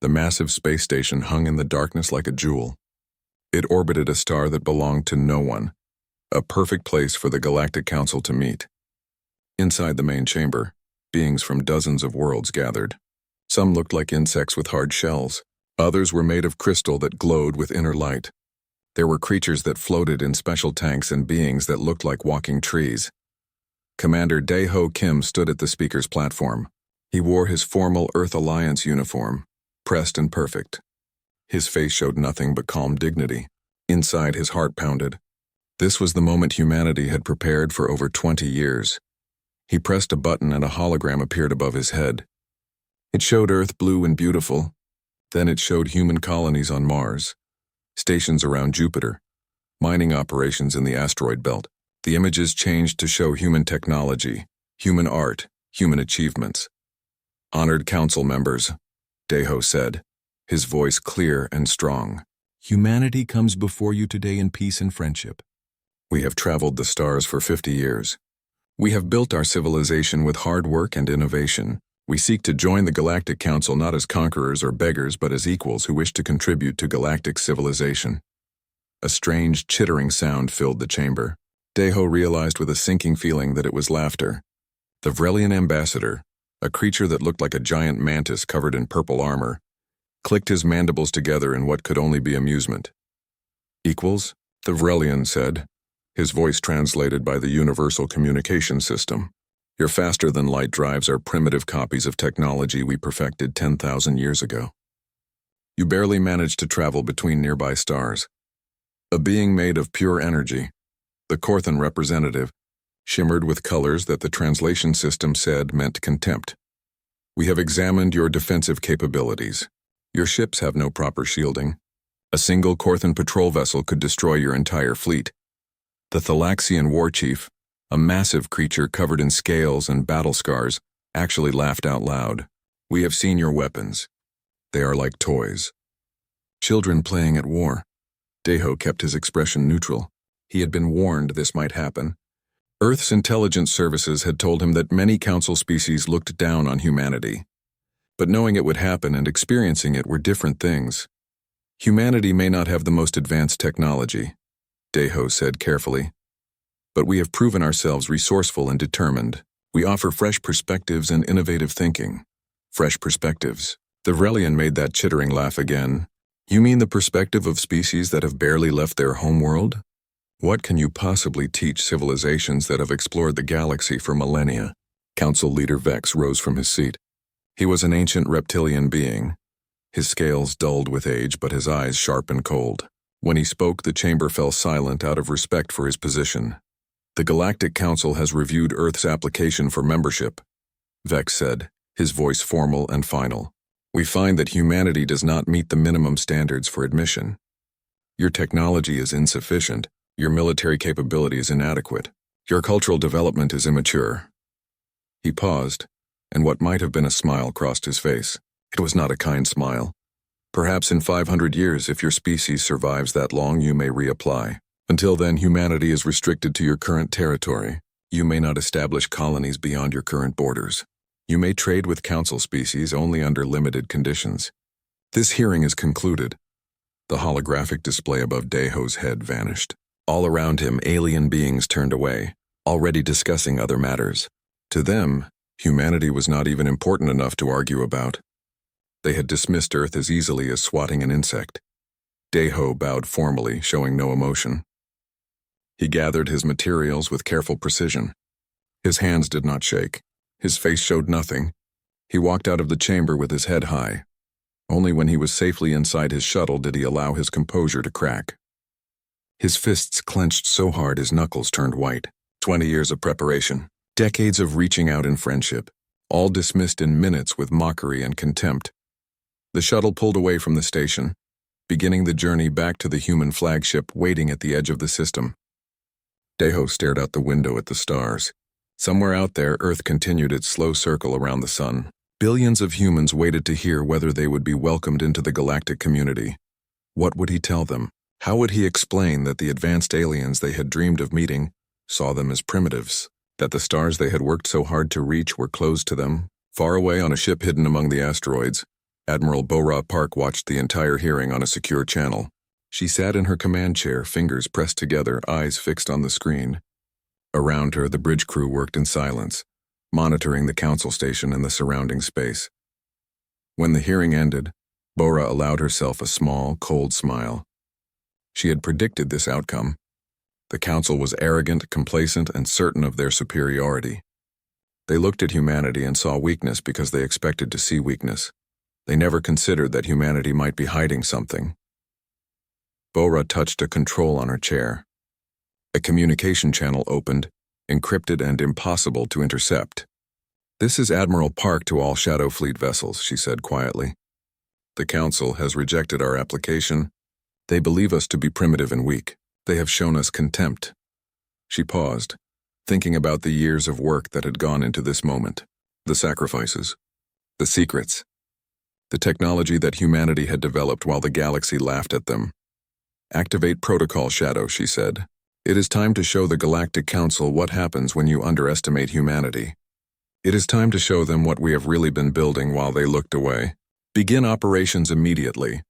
The massive space station hung in the darkness like a jewel. It orbited a star that belonged to no one, a perfect place for the Galactic Council to meet. Inside the main chamber, beings from dozens of worlds gathered. Some looked like insects with hard shells. Others were made of crystal that glowed with inner light. There were creatures that floated in special tanks and beings that looked like walking trees. Commander Dae-ho Kim stood at the speaker's platform. He wore his formal Earth Alliance uniform, pressed and perfect. His face showed nothing but calm dignity. Inside, his heart pounded. This was the moment humanity had prepared for over 20 years. He pressed a button and a hologram appeared above his head. It showed Earth blue and beautiful. Then it showed human colonies on Mars, stations around Jupiter, mining operations in the asteroid belt. The images changed to show human technology, human art, human achievements. "Honored council members," Dae-ho said, his voice clear and strong. "Humanity comes before you today in peace and friendship. We have traveled the stars for 50 years. We have built our civilization with hard work and innovation. We seek to join the Galactic Council not as conquerors or beggars but as equals who wish to contribute to galactic civilization." A strange, chittering sound filled the chamber. Dae-ho realized with a sinking feeling that it was laughter. The Vrelian ambassador, a creature that looked like a giant mantis covered in purple armor, clicked his mandibles together in what could only be amusement. "Equals?" the Vrelian said, his voice translated by the Universal Communication System. "Your faster-than-light drives are primitive copies of technology we perfected 10,000 years ago. You barely managed to travel between nearby stars. A being made of pure energy, the Korthan representative, shimmered with colors that the translation system said meant contempt. We have examined your defensive capabilities. Your ships have no proper shielding. A single Korthan patrol vessel could destroy your entire fleet. The Thalaxian war chief, a massive creature covered in scales and battle scars, actually laughed out loud. We have seen your weapons. They are like toys. Children playing at war. Dae-ho kept his expression neutral. He had been warned this might happen. Earth's intelligence services had told him that many council species looked down on humanity. But knowing it would happen and experiencing it were different things. Humanity may not have the most advanced technology, Dae-ho said carefully. But we have proven ourselves resourceful and determined. We offer fresh perspectives and innovative thinking. Fresh perspectives. The Vrelian made that chittering laugh again. You mean the perspective of species that have barely left their homeworld? What can you possibly teach civilizations that have explored the galaxy for millennia? Council leader Vex rose from his seat. He was an ancient reptilian being, his scales dulled with age but his eyes sharp and cold. When he spoke, the chamber fell silent out of respect for his position. The Galactic Council has reviewed Earth's application for membership, Vex said, his voice formal and final. We find that humanity does not meet the minimum standards for admission. Your technology is insufficient, your military capability is inadequate, your cultural development is immature. He paused, and what might have been a smile crossed his face. It was not a kind smile. Perhaps in 500 years, if your species survives that long, you may reapply. Until then, humanity is restricted to your current territory. You may not establish colonies beyond your current borders. You may trade with council species only under limited conditions. This hearing is concluded. The holographic display above Dae-ho's head vanished. All around him, alien beings turned away, already discussing other matters. To them, humanity was not even important enough to argue about. They had dismissed Earth as easily as swatting an insect. Dae-ho bowed formally, showing no emotion. He gathered his materials with careful precision. His hands did not shake. His face showed nothing. He walked out of the chamber with his head high. Only when he was safely inside his shuttle did he allow his composure to crack. His fists clenched so hard his knuckles turned white. 20 years of preparation. Decades of reaching out in friendship. All dismissed in minutes with mockery and contempt. The shuttle pulled away from the station, beginning the journey back to the human flagship waiting at the edge of the system. Dae-ho stared out the window at the stars. Somewhere out there, Earth continued its slow circle around the sun. Billions of humans waited to hear whether they would be welcomed into the galactic community. What would he tell them? How would he explain that the advanced aliens they had dreamed of meeting saw them as primitives? That the stars they had worked so hard to reach were closed to them, far away on a ship hidden among the asteroids, Admiral Bora Park watched the entire hearing on a secure channel. She sat in her command chair, fingers pressed together, eyes fixed on the screen. Around her, the bridge crew worked in silence, monitoring the council station and the surrounding space. When the hearing ended, Bora allowed herself a small, cold smile. She had predicted this outcome. The council was arrogant, complacent, and certain of their superiority. They looked at humanity and saw weakness because they expected to see weakness. They never considered that humanity might be hiding something. Bora touched a control on her chair. A communication channel opened, encrypted and impossible to intercept. "This is Admiral Park to all Shadow Fleet vessels," she said quietly. "The Council has rejected our application. They believe us to be primitive and weak. They have shown us contempt." She paused, thinking about the years of work that had gone into this moment. The sacrifices. The secrets. The technology that humanity had developed while the galaxy laughed at them. "Activate Protocol Shadow," she said. "It is time to show the Galactic Council what happens when you underestimate humanity. It is time to show them what we have really been building while they looked away. Begin operations immediately."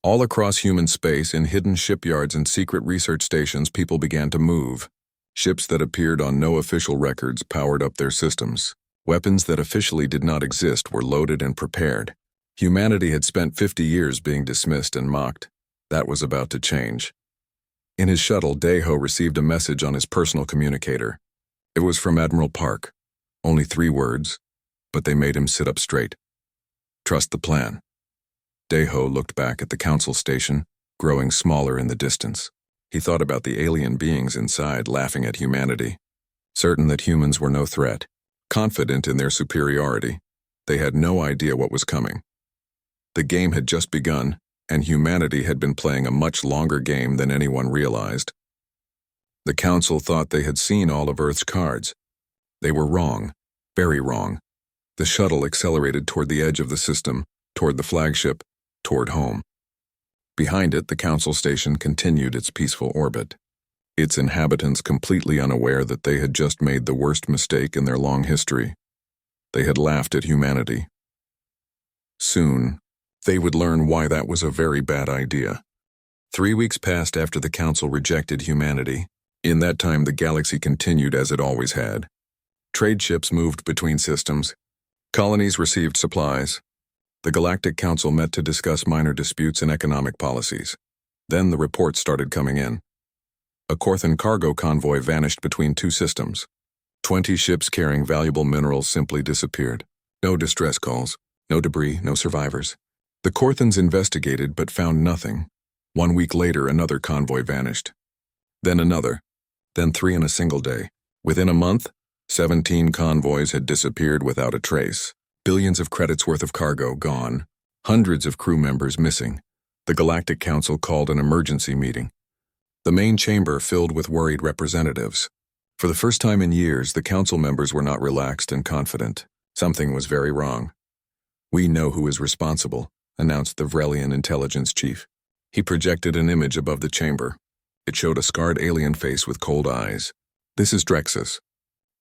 All across human space, in hidden shipyards and secret research stations, people began to move. Ships that appeared on no official records powered up their systems. Weapons that officially did not exist were loaded and prepared. Humanity had spent 50 years being dismissed and mocked. That was about to change. In his shuttle, Deho received a message on his personal communicator. It was from Admiral Park. Only 3 words, but they made him sit up straight. "Trust the plan." Deho looked back at the council station, growing smaller in the distance. He thought about the alien beings inside laughing at humanity. Certain that humans were no threat, confident in their superiority, they had no idea what was coming. The game had just begun, and humanity had been playing a much longer game than anyone realized. The council thought they had seen all of Earth's cards. They were wrong, very wrong. The shuttle accelerated toward the edge of the system, toward the flagship, toward home. Behind it, the council station continued its peaceful orbit, its inhabitants completely unaware that they had just made the worst mistake in their long history. They had laughed at humanity. Soon, they would learn why that was a very bad idea. 3 weeks passed after the council rejected humanity. In that time, the galaxy continued as it always had. Trade ships moved between systems. Colonies received supplies. The Galactic Council met to discuss minor disputes and economic policies. Then the reports started coming in. A Corthan cargo convoy vanished between 2 systems. 20 ships carrying valuable minerals simply disappeared. No distress calls, no debris, no survivors. The Corthans investigated but found nothing. 1 week later, another convoy vanished. Then another. Then 3 in a single day. Within a month, 17 convoys had disappeared without a trace. Billions of credits worth of cargo gone. Hundreds of crew members missing. The Galactic Council called an emergency meeting. The main chamber filled with worried representatives. For the first time in years, the council members were not relaxed and confident. Something was very wrong. "We know who is responsible," announced the Vrelian intelligence chief. He projected an image above the chamber. It showed a scarred alien face with cold eyes. "This is Drexus.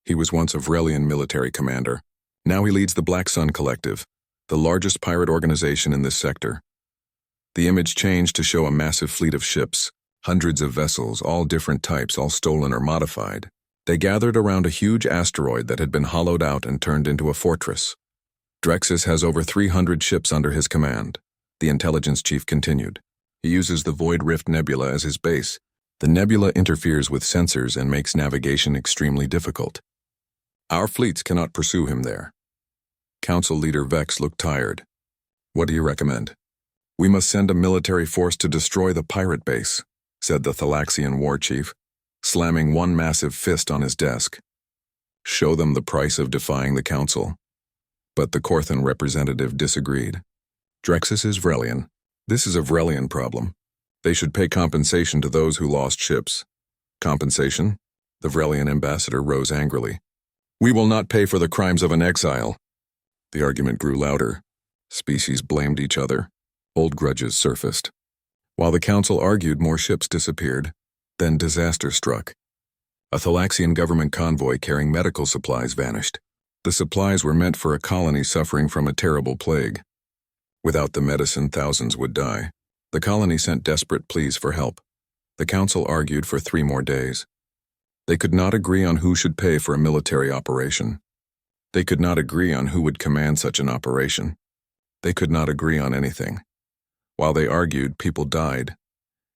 He was once a Vrelian military commander. Now he leads the Black Sun Collective, the largest pirate organization in this sector." The image changed to show a massive fleet of ships, hundreds of vessels, all different types, all stolen or modified. They gathered around a huge asteroid that had been hollowed out and turned into a fortress. "Drexus has over 300 ships under his command," the intelligence chief continued. "He uses the Void Rift Nebula as his base. The nebula interferes with sensors and makes navigation extremely difficult. Our fleets cannot pursue him there." Council leader Vex looked tired. "What do you recommend?" "We must send a military force to destroy the pirate base," said the Thalaxian war chief, slamming one massive fist on his desk. "Show them the price of defying the council." But the Corthan representative disagreed. "Drexus is Vrelian. This is a Vrelian problem. They should pay compensation to those who lost ships." "Compensation?" The Vrelian ambassador rose angrily. "We will not pay for the crimes of an exile." The argument grew louder. Species blamed each other. Old grudges surfaced. While the council argued, more ships disappeared. Then disaster struck. A Thalaxian government convoy carrying medical supplies vanished. The supplies were meant for a colony suffering from a terrible plague. Without the medicine, thousands would die. The colony sent desperate pleas for help. The council argued for 3 more days. They could not agree on who should pay for a military operation. They could not agree on who would command such an operation. They could not agree on anything. While they argued, people died.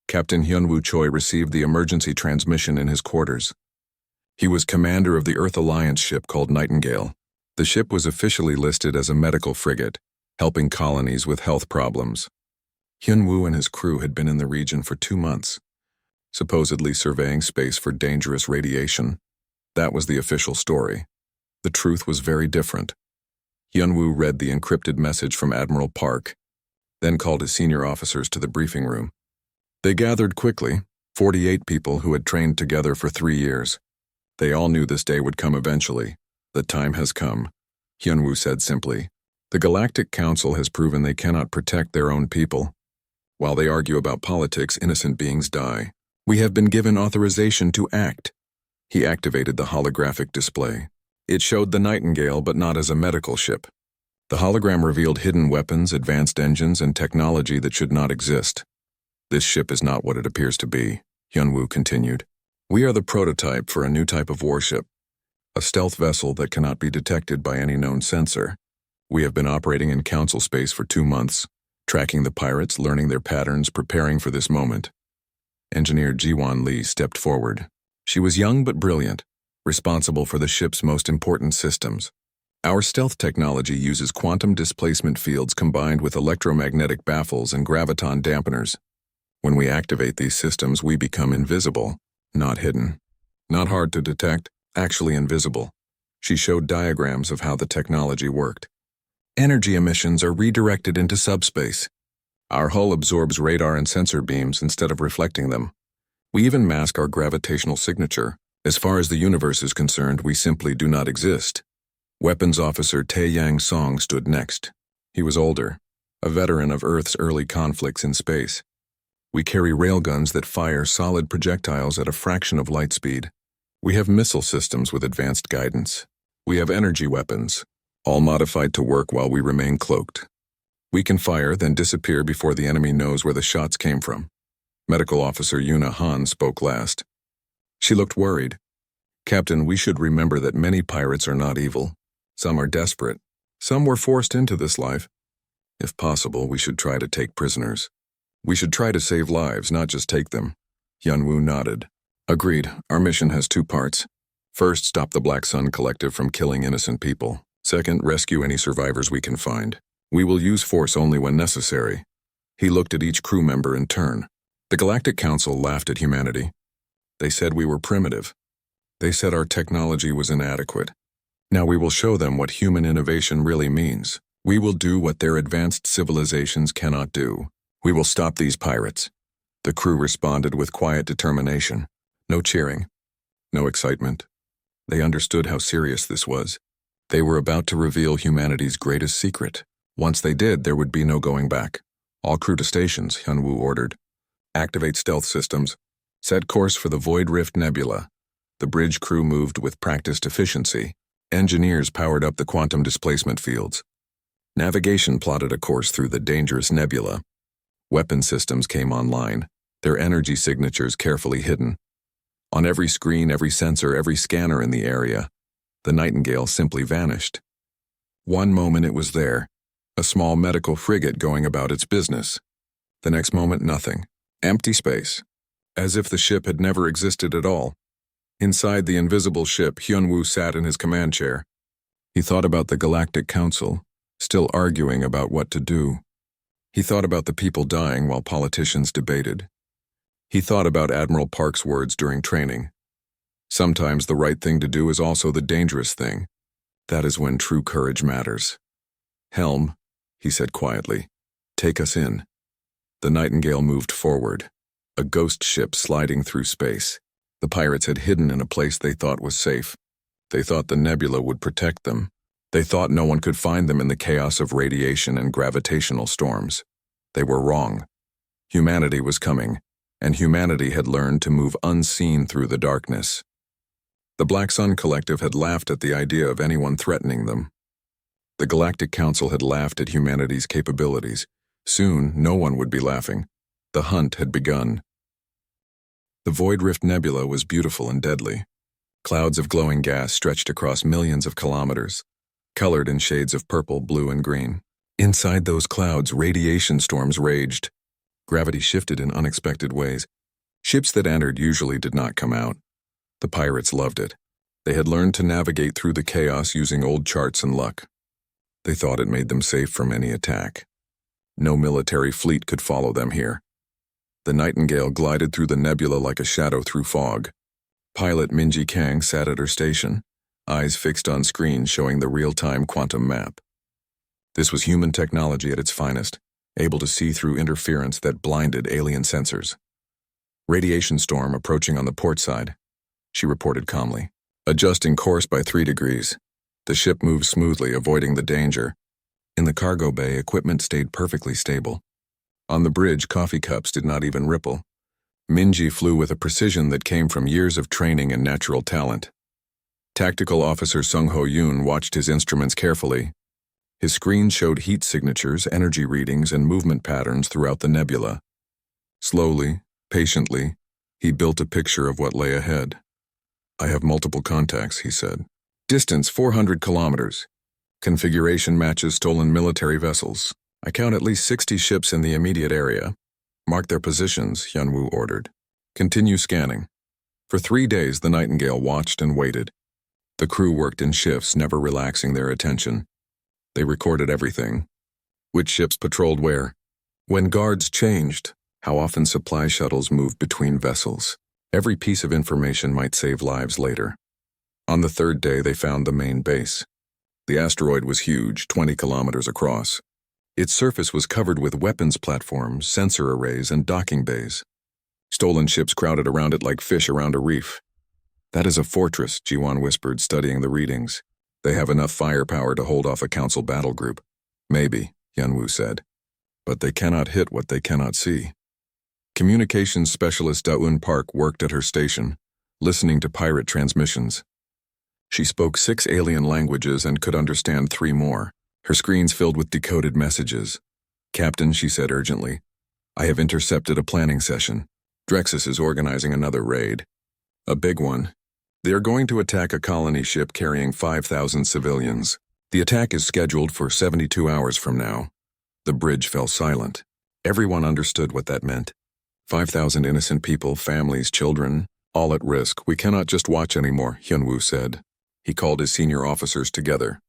Captain Hyunwoo Choi received the emergency transmission in his quarters. He was commander of the Earth Alliance ship called Nightingale. The ship was officially listed as a medical frigate, helping colonies with health problems. Hyunwoo and his crew had been in the region for 2 months, supposedly surveying space for dangerous radiation. That was the official story. The truth was very different. Hyunwoo read the encrypted message from Admiral Park, then called his senior officers to the briefing room. They gathered quickly, 48 people who had trained together for 3 years. They all knew this day would come eventually. The time has come, Hyunwoo said simply. The Galactic Council has proven they cannot protect their own people. While they argue about politics, innocent beings die. We have been given authorization to act. He activated the holographic display. It showed the Nightingale, but not as a medical ship. The hologram revealed hidden weapons, advanced engines, and technology that should not exist. This ship is not what it appears to be, Hyunwoo continued. We are the prototype for a new type of warship, a stealth vessel that cannot be detected by any known sensor. We have been operating in Council space for 2 months, tracking the pirates, learning their patterns, preparing for this moment. Engineer Jiwon Lee stepped forward. She was young but brilliant, responsible for the ship's most important systems. Our stealth technology uses quantum displacement fields combined with electromagnetic baffles and graviton dampeners. When we activate these systems, we become invisible, not hidden. Not hard to detect, actually invisible. She showed diagrams of how the technology worked. Energy emissions are redirected into subspace. Our hull absorbs radar and sensor beams instead of reflecting them. We even mask our gravitational signature. As far as the universe is concerned, we simply do not exist. Weapons Officer Tae Yang Song stood next. He was older, a veteran of Earth's early conflicts in space. We carry railguns that fire solid projectiles at a fraction of light speed. We have missile systems with advanced guidance. We have energy weapons, all modified to work while we remain cloaked. We can fire, then disappear before the enemy knows where the shots came from. Medical Officer Yuna Han spoke last. She looked worried. Captain, we should remember that many pirates are not evil. Some are desperate. Some were forced into this life. If possible, we should try to take prisoners. We should try to save lives, not just take them. Hyunwoo nodded. Agreed. Our mission has 2 parts. First, stop the Black Sun Collective from killing innocent people. Second, rescue any survivors we can find. We will use force only when necessary. He looked at each crew member in turn. The Galactic Council laughed at humanity. They said we were primitive. They said our technology was inadequate. Now we will show them what human innovation really means. We will do what their advanced civilizations cannot do. We will stop these pirates. The crew responded with quiet determination. No cheering. No excitement. They understood how serious this was. They were about to reveal humanity's greatest secret. Once they did, there would be no going back. All crew to stations, Hyunwoo ordered. Activate stealth systems. Set course for the Void Rift Nebula. The bridge crew moved with practiced efficiency. Engineers powered up the quantum displacement fields. Navigation plotted a course through the dangerous nebula. Weapon systems came online, their energy signatures carefully hidden. On every screen, every sensor, every scanner in the area, the Nightingale simply vanished. One moment it was there, a small medical frigate going about its business. The next moment, nothing. Empty space. As if the ship had never existed at all. Inside the invisible ship, Hyunwoo sat in his command chair. He thought about the Galactic Council, still arguing about what to do. He thought about the people dying while politicians debated. He thought about Admiral Park's words during training. Sometimes the right thing to do is also the dangerous thing. That is when true courage matters. Helm, he said quietly, take us in. The Nightingale moved forward, a ghost ship sliding through space. The pirates had hidden in a place they thought was safe. They thought the nebula would protect them. They thought no one could find them in the chaos of radiation and gravitational storms. They were wrong. Humanity was coming, and humanity had learned to move unseen through the darkness. The Black Sun Collective had laughed at the idea of anyone threatening them. The Galactic Council had laughed at humanity's capabilities. Soon, no one would be laughing. The hunt had begun. The Void Rift Nebula was beautiful and deadly. Clouds of glowing gas stretched across millions of kilometers, colored in shades of purple, blue, and green. Inside those clouds, radiation storms raged. Gravity shifted in unexpected ways. Ships that entered usually did not come out. The pirates loved it. They had learned to navigate through the chaos using old charts and luck. They thought it made them safe from any attack. No military fleet could follow them here. The Nightingale glided through the nebula like a shadow through fog. Pilot Minji Kang sat at her station, eyes fixed on screens showing the real-time quantum map. This was human technology at its finest, able to see through interference that blinded alien sensors. Radiation storm approaching on the port side, she reported calmly. Adjusting course by 3 degrees. The ship moved smoothly, avoiding the danger. In the cargo bay, equipment stayed perfectly stable. On the bridge, coffee cups did not even ripple. Minji flew with a precision that came from years of training and natural talent. Tactical Officer Sung Ho Yoon watched his instruments carefully. His screen showed heat signatures, energy readings, and movement patterns throughout the nebula. Slowly, patiently, he built a picture of what lay ahead. I have multiple contacts, he said. Distance 400 kilometers. Configuration matches stolen military vessels. I count at least 60 ships in the immediate area. Mark their positions, Hyunwoo ordered. Continue scanning. For 3 days, the Nightingale watched and waited. The crew worked in shifts, never relaxing their attention. They recorded everything. Which ships patrolled where? When guards changed, how often supply shuttles moved between vessels. Every piece of information might save lives later. On the 3rd day, they found the main base. The asteroid was huge, 20 kilometers across. Its surface was covered with weapons platforms, sensor arrays, and docking bays. Stolen ships crowded around it like fish around a reef. That is a fortress, Jiwon whispered, studying the readings. They have enough firepower to hold off a council battle group. Maybe, Hyunwoo said. But they cannot hit what they cannot see. Communications specialist Daeun Park worked at her station, listening to pirate transmissions. She spoke 6 alien languages and could understand 3 more, her screens filled with decoded messages. Captain, she said urgently, I have intercepted a planning session. Drexus is organizing another raid. A big one. They are going to attack a colony ship carrying 5,000 civilians. The attack is scheduled for 72 hours from now. The bridge fell silent. Everyone understood what that meant. 5,000 innocent people, families, children, all at risk. We cannot just watch anymore, Hyunwoo said. He called his senior officers together.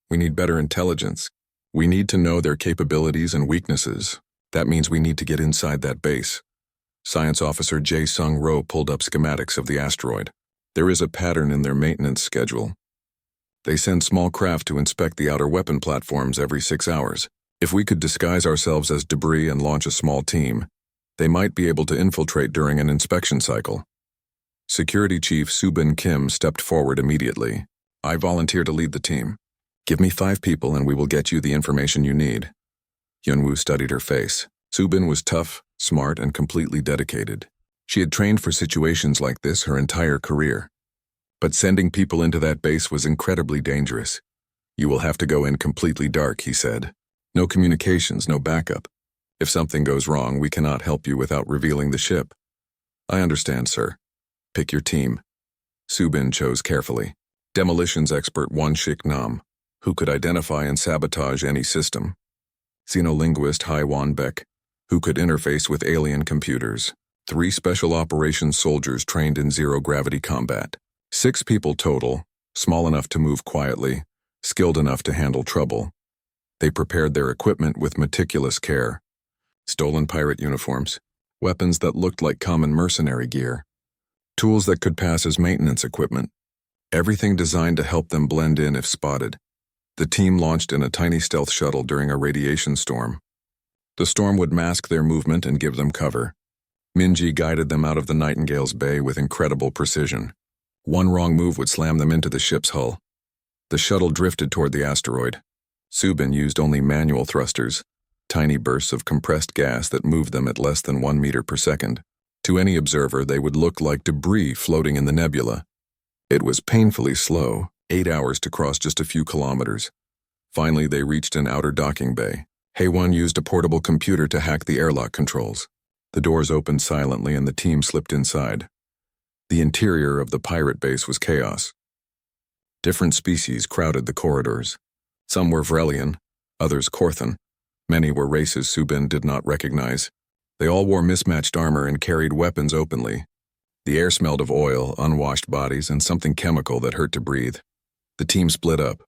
We need better intelligence. We need to know their capabilities and weaknesses. That means we need to get inside that base. Science Officer Jae Sung-ro pulled up schematics of the asteroid. There is a pattern in their maintenance schedule. They send small craft to inspect the outer weapon platforms every 6 hours. If we could disguise ourselves as debris and launch a small team, they might be able to infiltrate during an inspection cycle. Security Chief Subin Kim stepped forward immediately. I volunteer to lead the team. Give me 5 people and we will get you the information you need. Hyunwoo studied her face. Subin was tough, smart, and completely dedicated. She had trained for situations like this her entire career. But sending people into that base was incredibly dangerous. You will have to go in completely dark, he said. No communications, no backup. If something goes wrong, we cannot help you without revealing the ship. I understand, sir. Pick your team. Subin chose carefully. Demolitions expert Won-shik Nam, who could identify and sabotage any system. Xenolinguist Hai Wan-beck, who could interface with alien computers. 3 special operations soldiers trained in zero-gravity combat. 6 people total, small enough to move quietly, skilled enough to handle trouble. They prepared their equipment with meticulous care. Stolen pirate uniforms, weapons that looked like common mercenary gear, tools that could pass as maintenance equipment. Everything designed to help them blend in if spotted. The team launched in a tiny stealth shuttle during a radiation storm. The storm would mask their movement and give them cover. Minji guided them out of the Nightingale's bay with incredible precision. One wrong move would slam them into the ship's hull. The shuttle drifted toward the asteroid. Subin used only manual thrusters, tiny bursts of compressed gas that moved them at less than 1 meter per second. To any observer, they would look like debris floating in the nebula. It was painfully slow, 8 hours to cross just a few kilometers. Finally, they reached an outer docking bay. HFY used a portable computer to hack the airlock controls. The doors opened silently and the team slipped inside. The interior of the pirate base was chaos. Different species crowded the corridors. Some were Vrelian, others Korthan. Many were races Subin did not recognize. They all wore mismatched armor and carried weapons openly. The air smelled of oil, unwashed bodies, and something chemical that hurt to breathe. The team split up.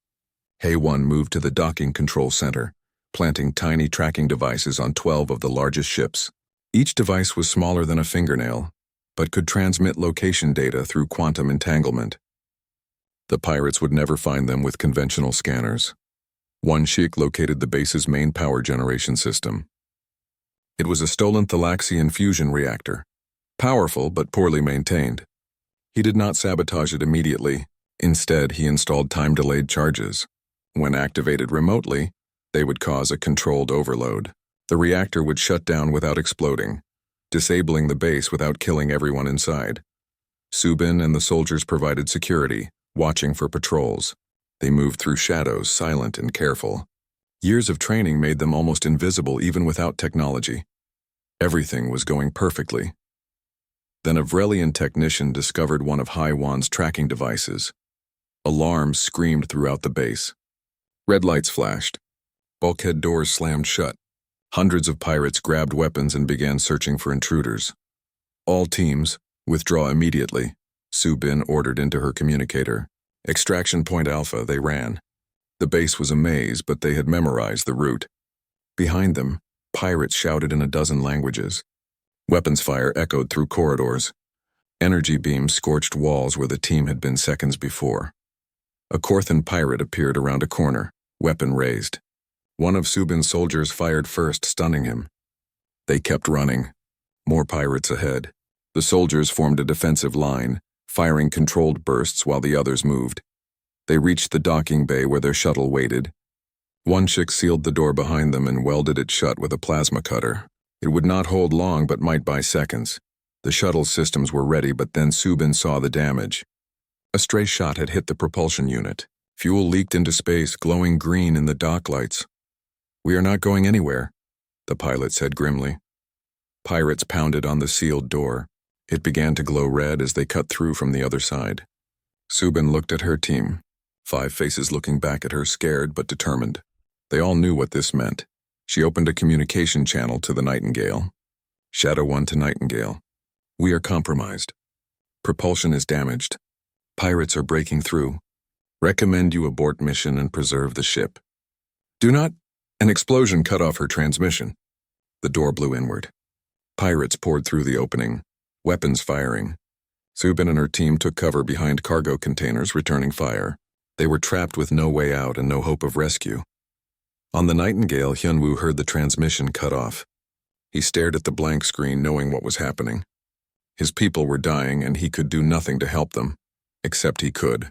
HFY moved to the docking control center, planting tiny tracking devices on 12 of the largest ships. Each device was smaller than a fingernail, but could transmit location data through quantum entanglement. The pirates would never find them with conventional scanners. One Sheik located the base's main power generation system. It was a stolen Thalaxian fusion reactor, powerful but poorly maintained. He did not sabotage it immediately. Instead, he installed time-delayed charges. When activated remotely, they would cause a controlled overload. The reactor would shut down without exploding, disabling the base without killing everyone inside. Subin and the soldiers provided security, watching for patrols. They moved through shadows, silent and careful. Years of training made them almost invisible even without technology. Everything was going perfectly. Then a Vrelian technician discovered one of HFY's tracking devices. Alarms screamed throughout the base. Red lights flashed. Bulkhead doors slammed shut. Hundreds of pirates grabbed weapons and began searching for intruders. All teams, withdraw immediately, Subin ordered into her communicator. Extraction Point Alpha, they ran. The base was a maze, but they had memorized the route. Behind them, pirates shouted in a dozen languages. Weapons fire echoed through corridors. Energy beams scorched walls where the team had been seconds before. A Korthan pirate appeared around a corner, weapon raised. One of Subin's soldiers fired first, stunning him. They kept running. More pirates ahead. The soldiers formed a defensive line, firing controlled bursts while the others moved. They reached the docking bay where their shuttle waited. One Sheik sealed the door behind them and welded it shut with a plasma cutter. It would not hold long but might buy seconds. The shuttle's systems were ready, but then Subin saw the damage. A stray shot had hit the propulsion unit. Fuel leaked into space, glowing green in the dock lights. "We are not going anywhere," the pilot said grimly. Pirates pounded on the sealed door. It began to glow red as they cut through from the other side. Subin looked at her team, 5 faces looking back at her, scared but determined. They all knew what this meant. She opened a communication channel to the Nightingale. Shadow 1 to Nightingale. "We are compromised. Propulsion is damaged. Pirates are breaking through. Recommend you abort mission and preserve the ship. Do not—" An explosion cut off her transmission. The door blew inward. Pirates poured through the opening, weapons firing. Subin and her team took cover behind cargo containers, returning fire. They were trapped with no way out and no hope of rescue. On the Nightingale, Hyunwoo heard the transmission cut off. He stared at the blank screen, knowing what was happening. His people were dying, and he could do nothing to help them. Except he could.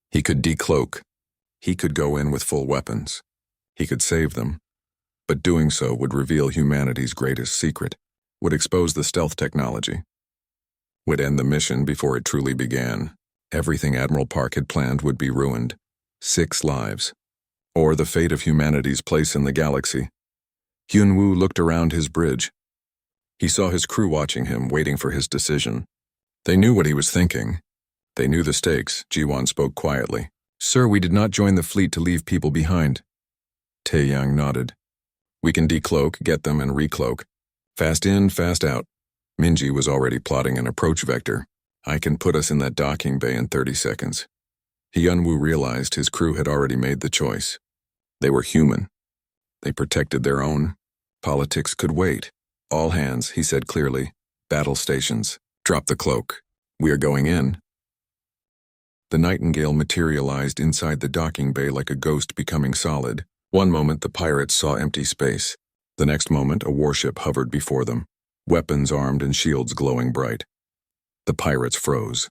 He could decloak. He could go in with full weapons. He could save them. But doing so would reveal humanity's greatest secret, would expose the stealth technology, would end the mission before it truly began. Everything Admiral Park had planned would be ruined. 6 lives. Or the fate of humanity's place in the galaxy. Hyunwoo looked around his bridge. He saw his crew watching him, waiting for his decision. They knew what he was thinking. They knew the stakes. Jiwon spoke quietly. "Sir, we did not join the fleet to leave people behind." Taeyang nodded. "We can decloak, get them, and recloak. Fast in, fast out." Minji was already plotting an approach vector. "I can put us in that docking bay in 30 seconds. Hyunwoo realized his crew had already made the choice. They were human. They protected their own. Politics could wait. "All hands," he said clearly. "Battle stations. Drop the cloak. We are going in." The Nightingale materialized inside the docking bay like a ghost becoming solid. One moment the pirates saw empty space. The next moment a warship hovered before them, weapons armed and shields glowing bright. The pirates froze.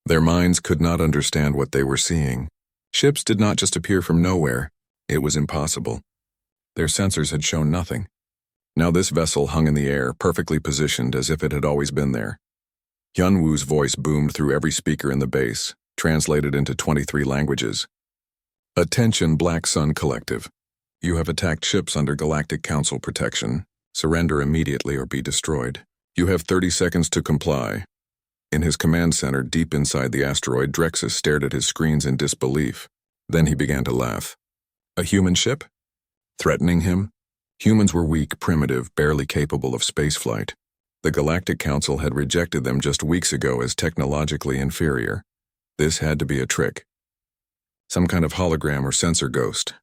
Their minds could not understand what they were seeing. Ships did not just appear from nowhere. It was impossible. Their sensors had shown nothing. Now this vessel hung in the air, perfectly positioned as if it had always been there. Hyunwoo's voice boomed through every speaker in the base, translated into 23 languages. Attention Black Sun Collective. You have attacked ships under Galactic Council protection. Surrender immediately or be destroyed. You have 30 seconds to comply. In his command center deep inside the asteroid, Drexus stared at his screens in disbelief. Then he began to laugh. A human ship? Threatening him? Humans were weak, primitive, barely capable of spaceflight. The Galactic Council had rejected them just weeks ago as technologically inferior. This had to be a trick. Some kind of hologram or sensor ghost.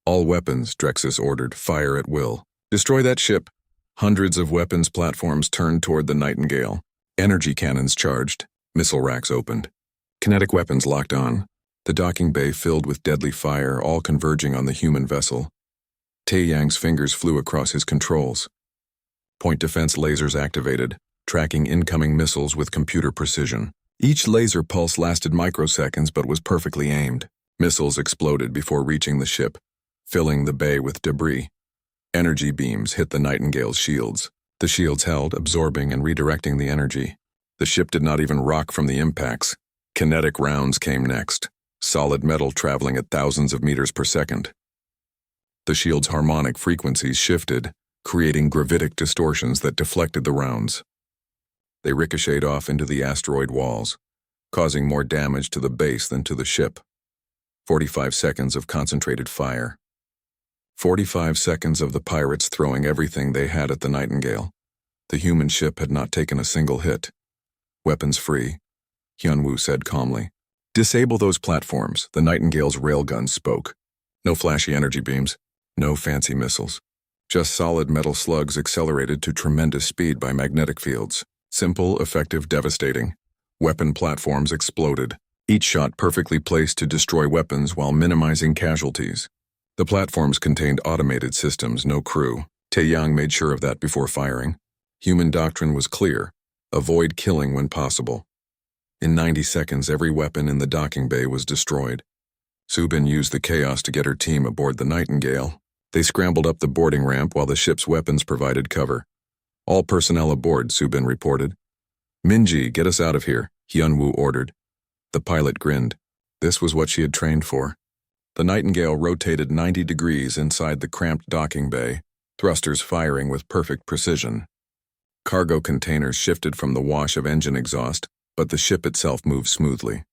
All weapons, Drexus ordered, fire at will. Destroy that ship. Hundreds of weapons platforms turned toward the Nightingale. Energy cannons charged. Missile racks opened. Kinetic weapons locked on. The docking bay filled with deadly fire, all converging on the human vessel. Taeyang's fingers flew across his controls. Point defense lasers activated, tracking incoming missiles with computer precision. Each laser pulse lasted microseconds but was perfectly aimed. Missiles exploded before reaching the ship, filling the bay with debris. Energy beams hit the Nightingale's shields. The shields held, absorbing and redirecting the energy. The ship did not even rock from the impacts. Kinetic rounds came next, solid metal traveling at thousands of meters per second. The shield's harmonic frequencies shifted, creating gravitic distortions that deflected the rounds. They ricocheted off into the asteroid walls, causing more damage to the base than to the ship. 45 seconds of concentrated fire. 45 seconds of the pirates throwing everything they had at the Nightingale. The human ship had not taken a single hit. Weapons free, Hyunwoo said calmly. Disable those platforms, the Nightingale's railgun spoke. No flashy energy beams, no fancy missiles. Just solid metal slugs accelerated to tremendous speed by magnetic fields. Simple, effective, devastating. Weapon platforms exploded, each shot perfectly placed to destroy weapons while minimizing casualties. The platforms contained automated systems, no crew. Taeyang made sure of that before firing. Human doctrine was clear: avoid killing when possible. In 90 seconds, every weapon in the docking bay was destroyed. Subin used the chaos to get her team aboard the Nightingale. They scrambled up the boarding ramp while the ship's weapons provided cover. All personnel aboard, Subin reported. Minji, get us out of here, Hyunwoo ordered. The pilot grinned. This was what she had trained for. The Nightingale rotated 90 degrees inside the cramped docking bay, thrusters firing with perfect precision. Cargo containers shifted from the wash of engine exhaust, but the ship itself moved smoothly.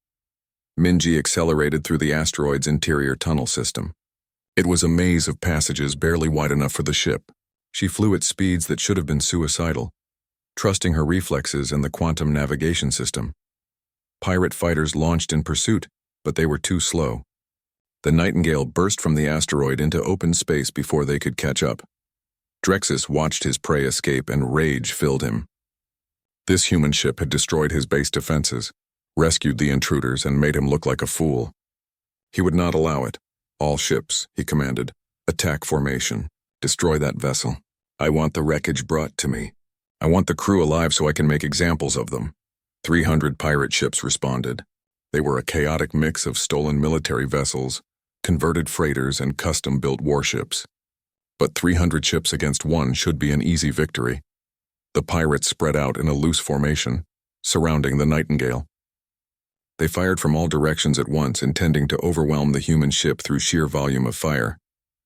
Minji accelerated through the asteroid's interior tunnel system. It was a maze of passages barely wide enough for the ship. She flew at speeds that should have been suicidal, trusting her reflexes and the quantum navigation system. Pirate fighters launched in pursuit, but they were too slow. The Nightingale burst from the asteroid into open space before they could catch up. Drexus watched his prey escape and rage filled him. This human ship had destroyed his base defenses, rescued the intruders, and made him look like a fool. He would not allow it. All ships, he commanded. Attack formation. Destroy that vessel. I want the wreckage brought to me. I want the crew alive so I can make examples of them. 300 pirate ships responded. They were a chaotic mix of stolen military vessels, converted freighters, and custom-built warships. But 300 ships against one should be an easy victory. The pirates spread out in a loose formation, surrounding the Nightingale. They fired from all directions at once, intending to overwhelm the human ship through sheer volume of fire.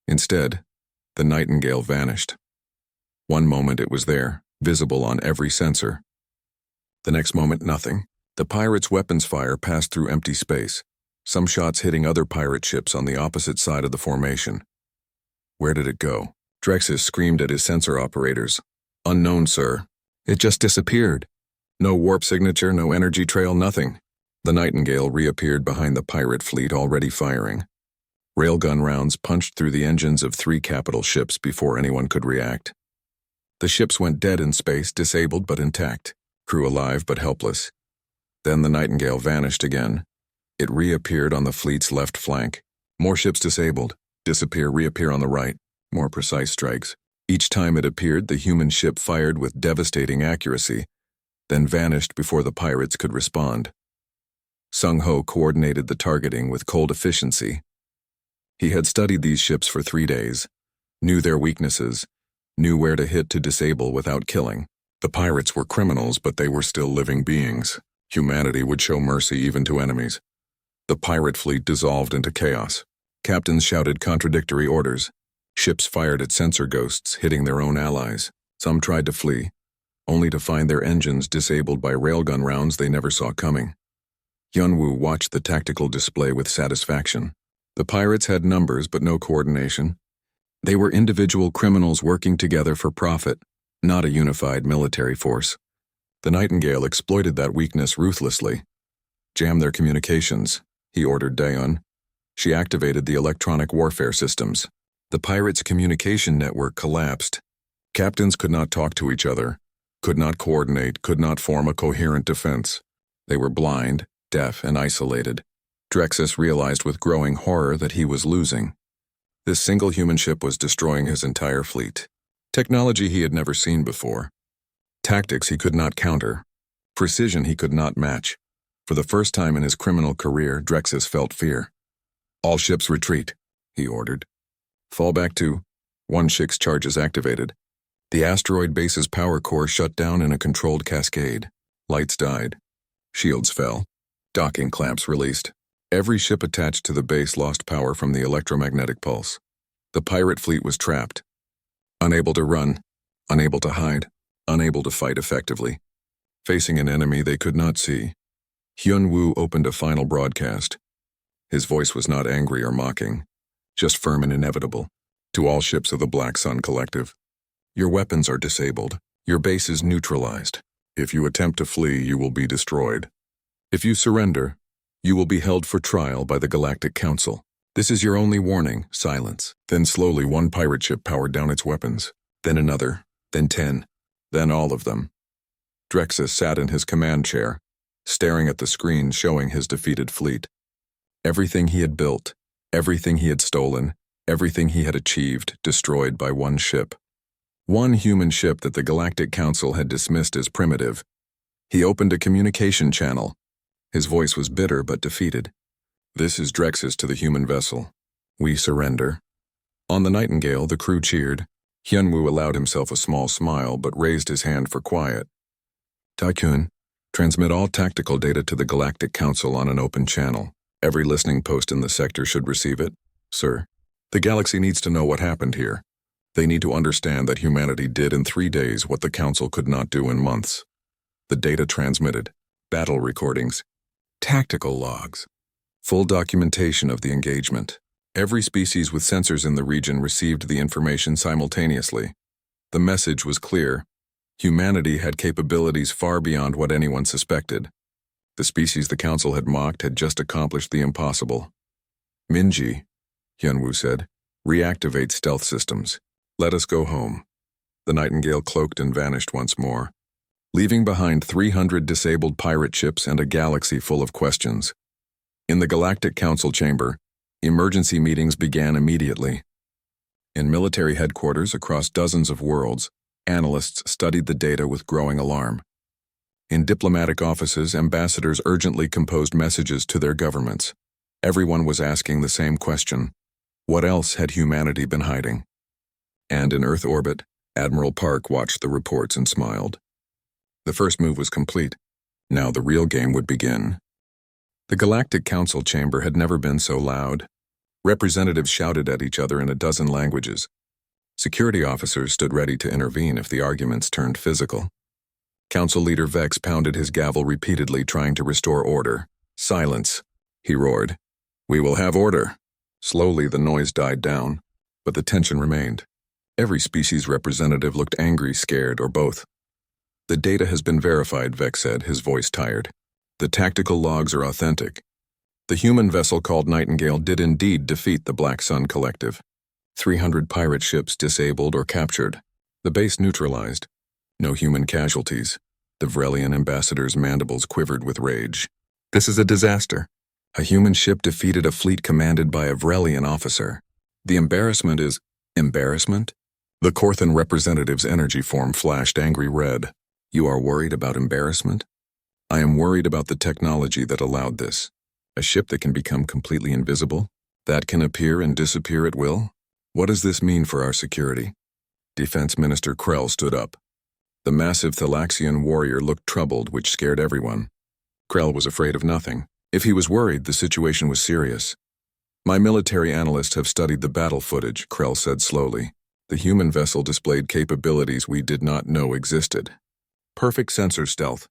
Instead, the Nightingale vanished. One moment it was there, visible on every sensor. The next moment, nothing. The pirates' weapons fire passed through empty space, some shots hitting other pirate ships on the opposite side of the formation. Where did it go? Drexus screamed at his sensor operators. Unknown, sir. It just disappeared. No warp signature, no energy trail, nothing. The Nightingale reappeared behind the pirate fleet already firing. Railgun rounds punched through the engines of 3 capital ships before anyone could react. The ships went dead in space, disabled but intact, crew alive but helpless. Then the Nightingale vanished again. It reappeared on the fleet's left flank. More ships disabled, disappear, reappear on the right. More precise strikes. Each time it appeared, the human ship fired with devastating accuracy, then vanished before the pirates could respond. Sung-Ho coordinated the targeting with cold efficiency. He had studied these ships for 3 days, knew their weaknesses, knew where to hit to disable without killing. The pirates were criminals, but they were still living beings. Humanity would show mercy even to enemies. The pirate fleet dissolved into chaos. Captains shouted contradictory orders. Ships fired at sensor ghosts, hitting their own allies. Some tried to flee, only to find their engines disabled by railgun rounds they never saw coming. Hyunwoo watched the tactical display with satisfaction. The pirates had numbers but no coordination. They were individual criminals working together for profit, not a unified military force. The Nightingale exploited that weakness ruthlessly. Jam their communications, he ordered Daeun. She activated the electronic warfare systems. The pirates' communication network collapsed. Captains could not talk to each other, could not coordinate, could not form a coherent defense. They were blind, deaf, and isolated. Drexus realized with growing horror that he was losing. This single human ship was destroying his entire fleet. Technology he had never seen before. Tactics he could not counter. Precision he could not match. For the first time in his criminal career, Drexus felt fear. "All ships retreat," he ordered. "Fall back to 1-6 charges activated." The asteroid base's power core shut down in a controlled cascade. Lights died. Shields fell. Docking clamps released. Every ship attached to the base lost power from the electromagnetic pulse. The pirate fleet was trapped. Unable to run, unable to hide, unable to fight effectively. Facing an enemy they could not see. Hyunwoo opened a final broadcast. His voice was not angry or mocking, just firm and inevitable. "To all ships of the Black Sun Collective, your weapons are disabled. Your base is neutralized. If you attempt to flee, you will be destroyed. If you surrender, you will be held for trial by the Galactic Council. This is your only warning, silence." Then slowly one pirate ship powered down its weapons. Then another, then 10, then all of them. Drexus sat in his command chair, staring at the screen showing his defeated fleet. Everything he had built, everything he had stolen, everything he had achieved, destroyed by one ship. One human ship that the Galactic Council had dismissed as primitive. He opened a communication channel. His voice was bitter but defeated. "This is Drexus to the human vessel. We surrender." On the Nightingale, the crew cheered. Hyunwoo allowed himself a small smile but raised his hand for quiet. "Tycoon, transmit all tactical data to the Galactic Council on an open channel. Every listening post in the sector should receive it, sir. The galaxy needs to know what happened here. They need to understand that humanity did in 3 days what the Council could not do in months." The data transmitted, battle recordings, tactical logs, full documentation of the engagement. Every species with sensors in the region received the information simultaneously. The message was clear. Humanity had capabilities far beyond what anyone suspected. The species the Council had mocked had just accomplished the impossible. "Minji," Hyunwoo said, "reactivate stealth systems. Let us go home." The Nightingale cloaked and vanished once more, leaving behind 300 disabled pirate ships and a galaxy full of questions. In the Galactic Council chamber, emergency meetings began immediately. In military headquarters across dozens of worlds, analysts studied the data with growing alarm. In diplomatic offices, ambassadors urgently composed messages to their governments. Everyone was asking the same question: what else had humanity been hiding? And in Earth orbit, Admiral Park watched the reports and smiled. The first move was complete. Now the real game would begin. The Galactic Council chamber had never been so loud. Representatives shouted at each other in a dozen languages. Security officers stood ready to intervene if the arguments turned physical. Council leader Vex pounded his gavel repeatedly, trying to restore order. "Silence," he roared. "We will have order." Slowly the noise died down, but the tension remained. Every species representative looked angry, scared, or both. "The data has been verified," Vex said, his voice tired. "The tactical logs are authentic. The human vessel called Nightingale did indeed defeat the Black Sun Collective. 300 pirate ships disabled or captured. The base neutralized. No human casualties." The Vrelian ambassador's mandibles quivered with rage. "This is a disaster. A human ship defeated a fleet commanded by a Vrelian officer. The embarrassment is..." "Embarrassment?" The Corthan representative's energy form flashed angry red. "You are worried about embarrassment? I am worried about the technology that allowed this. A ship that can become completely invisible? That can appear and disappear at will? What does this mean for our security?" Defense Minister Krell stood up. The massive Thalaxian warrior looked troubled, which scared everyone. Krell was afraid of nothing. If he was worried, the situation was serious. My military analysts have studied the battle footage, Krell said slowly. The human vessel displayed capabilities we did not know existed. Perfect sensor stealth,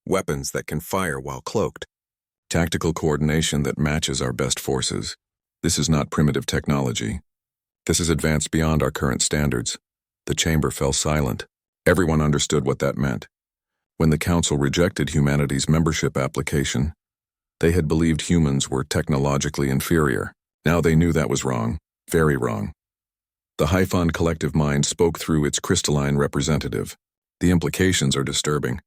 weapons that can fire while cloaked, tactical coordination that matches our best forces. This is not primitive technology. This is advanced beyond our current standards. The chamber fell silent. Everyone understood what that meant. When the Council rejected humanity's membership application, they had believed humans were technologically inferior. Now they knew that was wrong, very wrong. The Hyphon collective mind spoke through its crystalline representative. The implications are disturbing.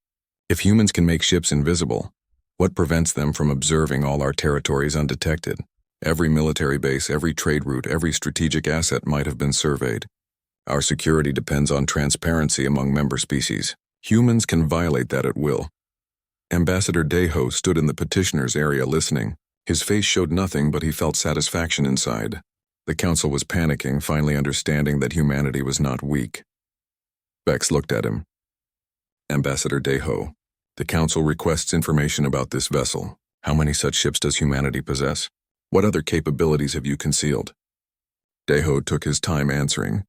If humans can make ships invisible, what prevents them from observing all our territories undetected? Every military base, every trade route, every strategic asset might have been surveyed. Our security depends on transparency among member species. Humans can violate that at will. Ambassador Deho stood in the petitioner's area listening. His face showed nothing, but he felt satisfaction inside. The Council was panicking, finally understanding that humanity was not weak. Vex looked at him. Ambassador Deho, the Council requests information about this vessel. How many such ships does humanity possess? What other capabilities have you concealed? Deho took his time answering.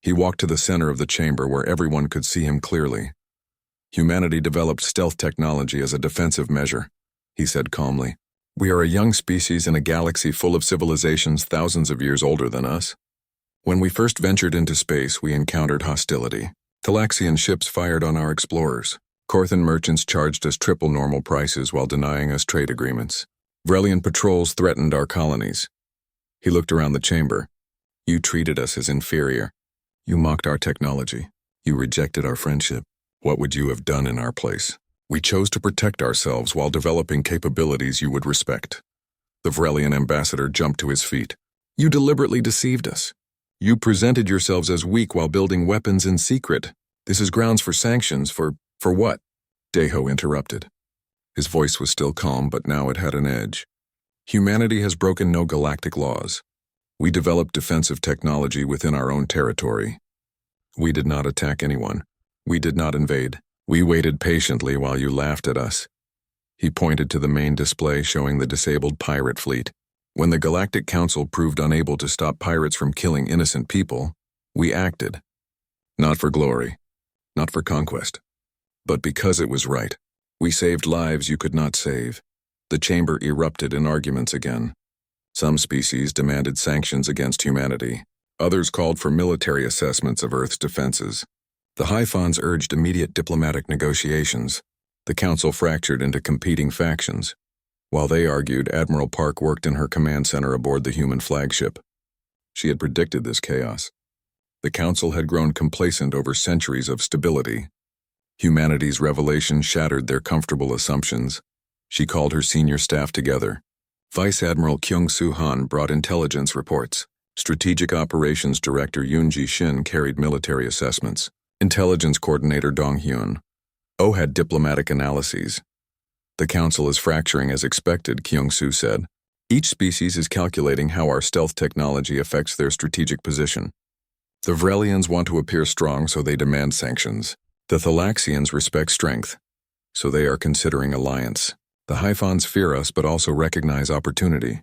He walked to the center of the chamber where everyone could see him clearly. Humanity developed stealth technology as a defensive measure, he said calmly. We are a young species in a galaxy full of civilizations thousands of years older than us. When we first ventured into space, we encountered hostility. Thalaxian ships fired on our explorers. Corthan merchants charged us triple normal prices while denying us trade agreements. Vrelian patrols threatened our colonies. He looked around the chamber. You treated us as inferior. You mocked our technology. You rejected our friendship. What would you have done in our place? We chose to protect ourselves while developing capabilities you would respect. The Vrelian ambassador jumped to his feet. You deliberately deceived us. You presented yourselves as weak while building weapons in secret. This is grounds for sanctions for what? Deho interrupted. His voice was still calm, but now it had an edge. Humanity has broken no galactic laws. We developed defensive technology within our own territory. We did not attack anyone. We did not invade. We waited patiently while you laughed at us. He pointed to the main display showing the disabled pirate fleet. When the Galactic Council proved unable to stop pirates from killing innocent people, we acted. Not for glory, not for conquest, but because it was right. We saved lives you could not save. The chamber erupted in arguments again. Some species demanded sanctions against humanity. Others called for military assessments of Earth's defenses. The Hyphons urged immediate diplomatic negotiations. The Council fractured into competing factions. While they argued, Admiral Park worked in her command center aboard the human flagship. She had predicted this chaos. The Council had grown complacent over centuries of stability. Humanity's revelation shattered their comfortable assumptions. She called her senior staff together. Vice Admiral Kyung-Soo Han brought intelligence reports. Strategic Operations Director Yoon-ji Shin carried military assessments. Intelligence Coordinator Dong-hyun Oh had diplomatic analyses. The Council is fracturing as expected, Kyung-Soo said. Each species is calculating how our stealth technology affects their strategic position. The Vrelians want to appear strong, so they demand sanctions. The Thalaxians respect strength, so they are considering alliance. The Hyphons fear us but also recognize opportunity.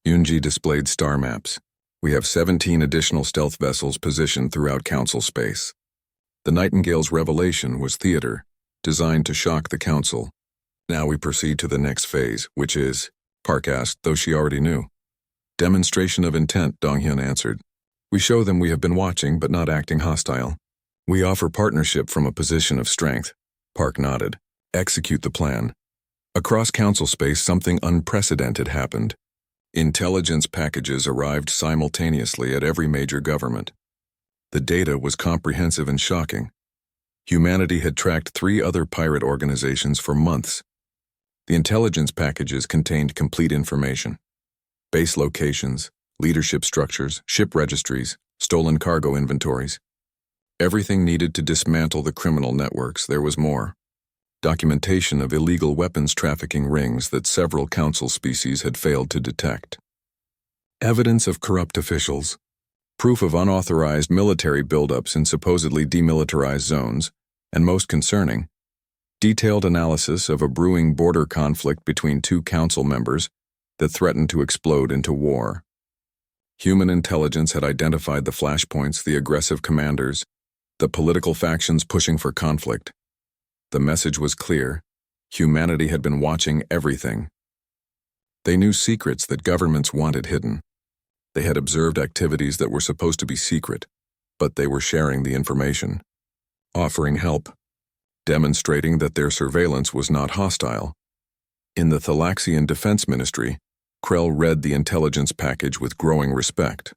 Yoon-ji displayed star maps. We have 17 additional stealth vessels positioned throughout Council space. The Nightingale's revelation was theater, designed to shock the Council. Now we proceed to the next phase, which is, Park asked, though she already knew. Demonstration of intent, Dong-hyun answered. We show them we have been watching but not acting hostile. We offer partnership from a position of strength. Park nodded. Execute the plan. Across Council space, something unprecedented happened. Intelligence packages arrived simultaneously at every major government. The data was comprehensive and shocking. Humanity had tracked 3 other pirate organizations for months. The intelligence packages contained complete information. Base locations, leadership structures, ship registries, stolen cargo inventories. Everything needed to dismantle the criminal networks. There was more. Documentation of illegal weapons trafficking rings that several Council species had failed to detect. Evidence of corrupt officials. Proof of unauthorized military buildups in supposedly demilitarized zones, and most concerning, detailed analysis of a brewing border conflict between 2 Council members that threatened to explode into war. Human intelligence had identified the flashpoints, the aggressive commanders, the political factions pushing for conflict. The message was clear. Humanity had been watching everything. They knew secrets that governments wanted hidden. They had observed activities that were supposed to be secret, but they were sharing the information, offering help, demonstrating that their surveillance was not hostile. In the Thalaxian Defense Ministry, Krell read the intelligence package with growing respect.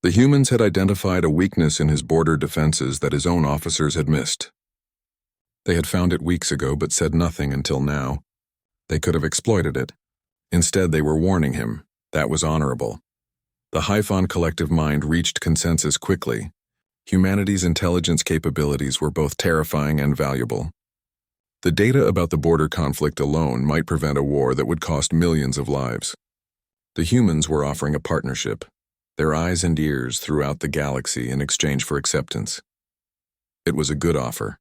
The humans had identified a weakness in his border defenses that his own officers had missed. They had found it weeks ago but said nothing until now. They could have exploited it. Instead, they were warning him. That was honorable. The Hyphon collective mind reached consensus quickly. Humanity's intelligence capabilities were both terrifying and valuable. The data about the border conflict alone might prevent a war that would cost millions of lives. The humans were offering a partnership, their eyes and ears throughout the galaxy in exchange for acceptance. It was a good offer,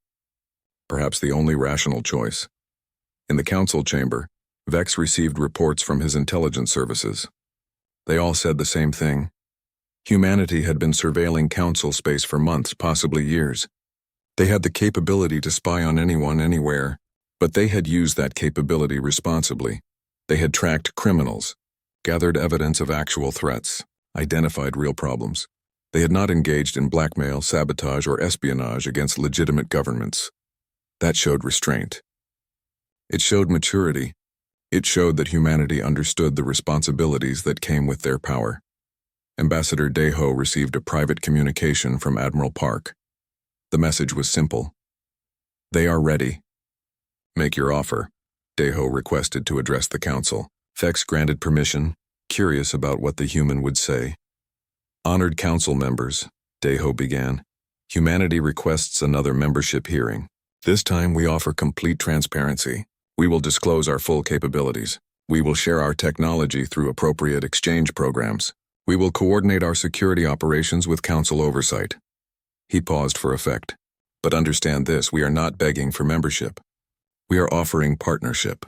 perhaps the only rational choice. In the council chamber, Vex received reports from his intelligence services. They all said the same thing. Humanity had been surveilling council space for months, possibly years. They had the capability to spy on anyone, anywhere, but they had used that capability responsibly. They had tracked criminals, gathered evidence of actual threats, identified real problems. They had not engaged in blackmail, sabotage, or espionage against legitimate governments. That showed restraint. It showed maturity. It showed that humanity understood the responsibilities that came with their power. Ambassador Deho received a private communication from Admiral Park. The message was simple. They are ready. Make your offer, Deho requested to address the council. Vex granted permission, curious about what the human would say. Honored council members, Deho began. Humanity requests another membership hearing. This time we offer complete transparency. We will disclose our full capabilities. We will share our technology through appropriate exchange programs. We will coordinate our security operations with council oversight. He paused for effect. But understand this, we are not begging for membership. We are offering partnership.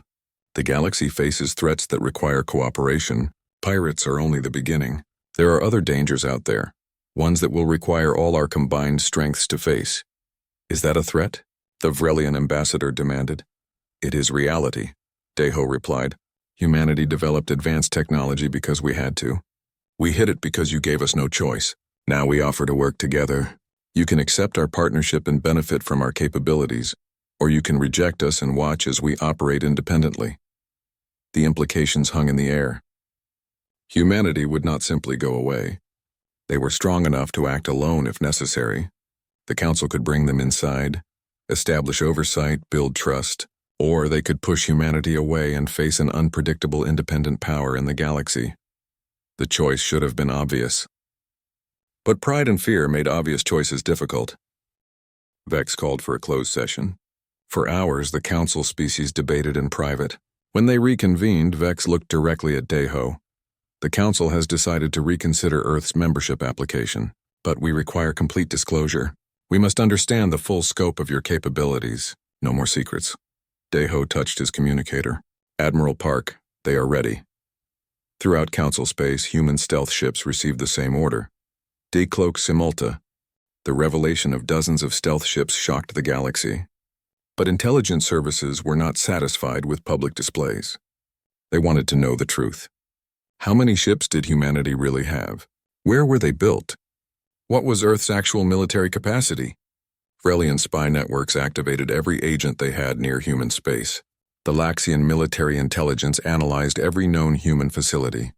The galaxy faces threats that require cooperation. Pirates are only the beginning. There are other dangers out there, ones that will require all our combined strengths to face. Is that a threat? The Vrelian ambassador demanded. It is reality, Deho replied. Humanity developed advanced technology because we had to. We hid it because you gave us no choice. Now we offer to work together. You can accept our partnership and benefit from our capabilities, or you can reject us and watch as we operate independently. The implications hung in the air. Humanity would not simply go away. They were strong enough to act alone if necessary. The council could bring them inside, establish oversight, build trust, or they could push humanity away and face an unpredictable independent power in the galaxy. The choice should have been obvious. But pride and fear made obvious choices difficult. Vex called for a closed session. For hours, the council species debated in private. When they reconvened, Vex looked directly at Deho. The council has decided to reconsider Earth's membership application, but we require complete disclosure. We must understand the full scope of your capabilities. No more secrets. Deho touched his communicator. Admiral Park, they are ready. Throughout council space, human stealth ships received the same order. Decloak Simulta. The revelation of dozens of stealth ships shocked the galaxy. But intelligence services were not satisfied with public displays. They wanted to know the truth. How many ships did humanity really have? Where were they built? What was Earth's actual military capacity? Vrelian spy networks activated every agent they had near human space. The Laxian military intelligence analyzed every known human facility.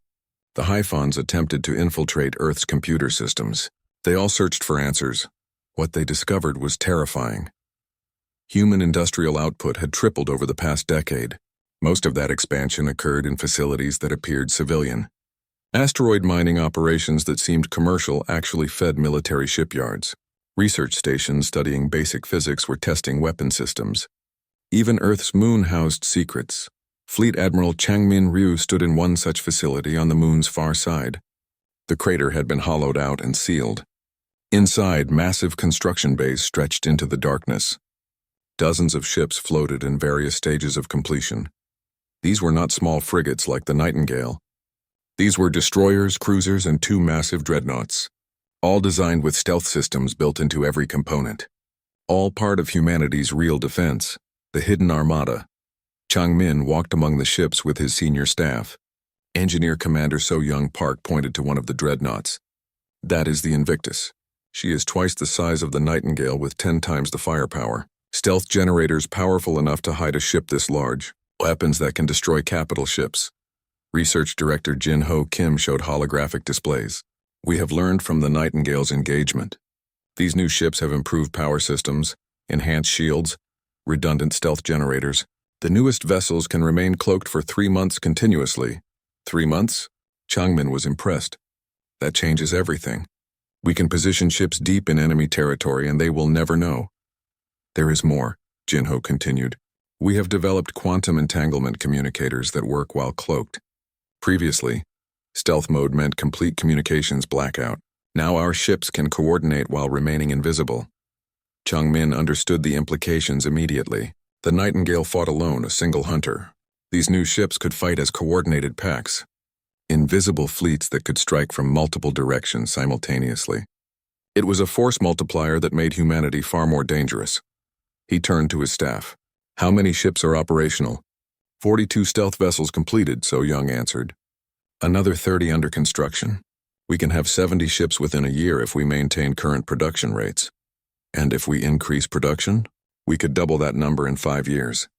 The Hyphons attempted to infiltrate Earth's computer systems. They all searched for answers. What they discovered was terrifying. Human industrial output had tripled over the past decade. Most of that expansion occurred in facilities that appeared civilian. Asteroid mining operations that seemed commercial actually fed military shipyards. Research stations studying basic physics were testing weapon systems. Even Earth's moon housed secrets. Fleet Admiral Changmin Ryu stood in one such facility on the moon's far side. The crater had been hollowed out and sealed. Inside, massive construction bays stretched into the darkness. Dozens of ships floated in various stages of completion. These were not small frigates like the Nightingale. These were destroyers, cruisers, and 2 massive dreadnoughts, all designed with stealth systems built into every component. All part of humanity's real defense, the Hidden Armada. Chang Min walked among the ships with his senior staff. Engineer Commander So Young Park pointed to one of the dreadnoughts. That is the Invictus. She is twice the size of the Nightingale with 10 times the firepower. Stealth generators powerful enough to hide a ship this large. Weapons that can destroy capital ships. Research Director Jin Ho Kim showed holographic displays. We have learned from the Nightingale's engagement. These new ships have improved power systems, enhanced shields, redundant stealth generators. The newest vessels can remain cloaked for 3 months continuously. 3 months? Changmin was impressed. That changes everything. We can position ships deep in enemy territory and they will never know. There is more, Jinho continued. We have developed quantum entanglement communicators that work while cloaked. Previously, stealth mode meant complete communications blackout. Now our ships can coordinate while remaining invisible. Changmin understood the implications immediately. The Nightingale fought alone, a single hunter. These new ships could fight as coordinated packs. Invisible fleets that could strike from multiple directions simultaneously. It was a force multiplier that made humanity far more dangerous. He turned to his staff. How many ships are operational? 42 stealth vessels completed, So Young answered. Another 30 under construction. We can have 70 ships within a year if we maintain current production rates. And if we increase production, we could double that number in 5 years.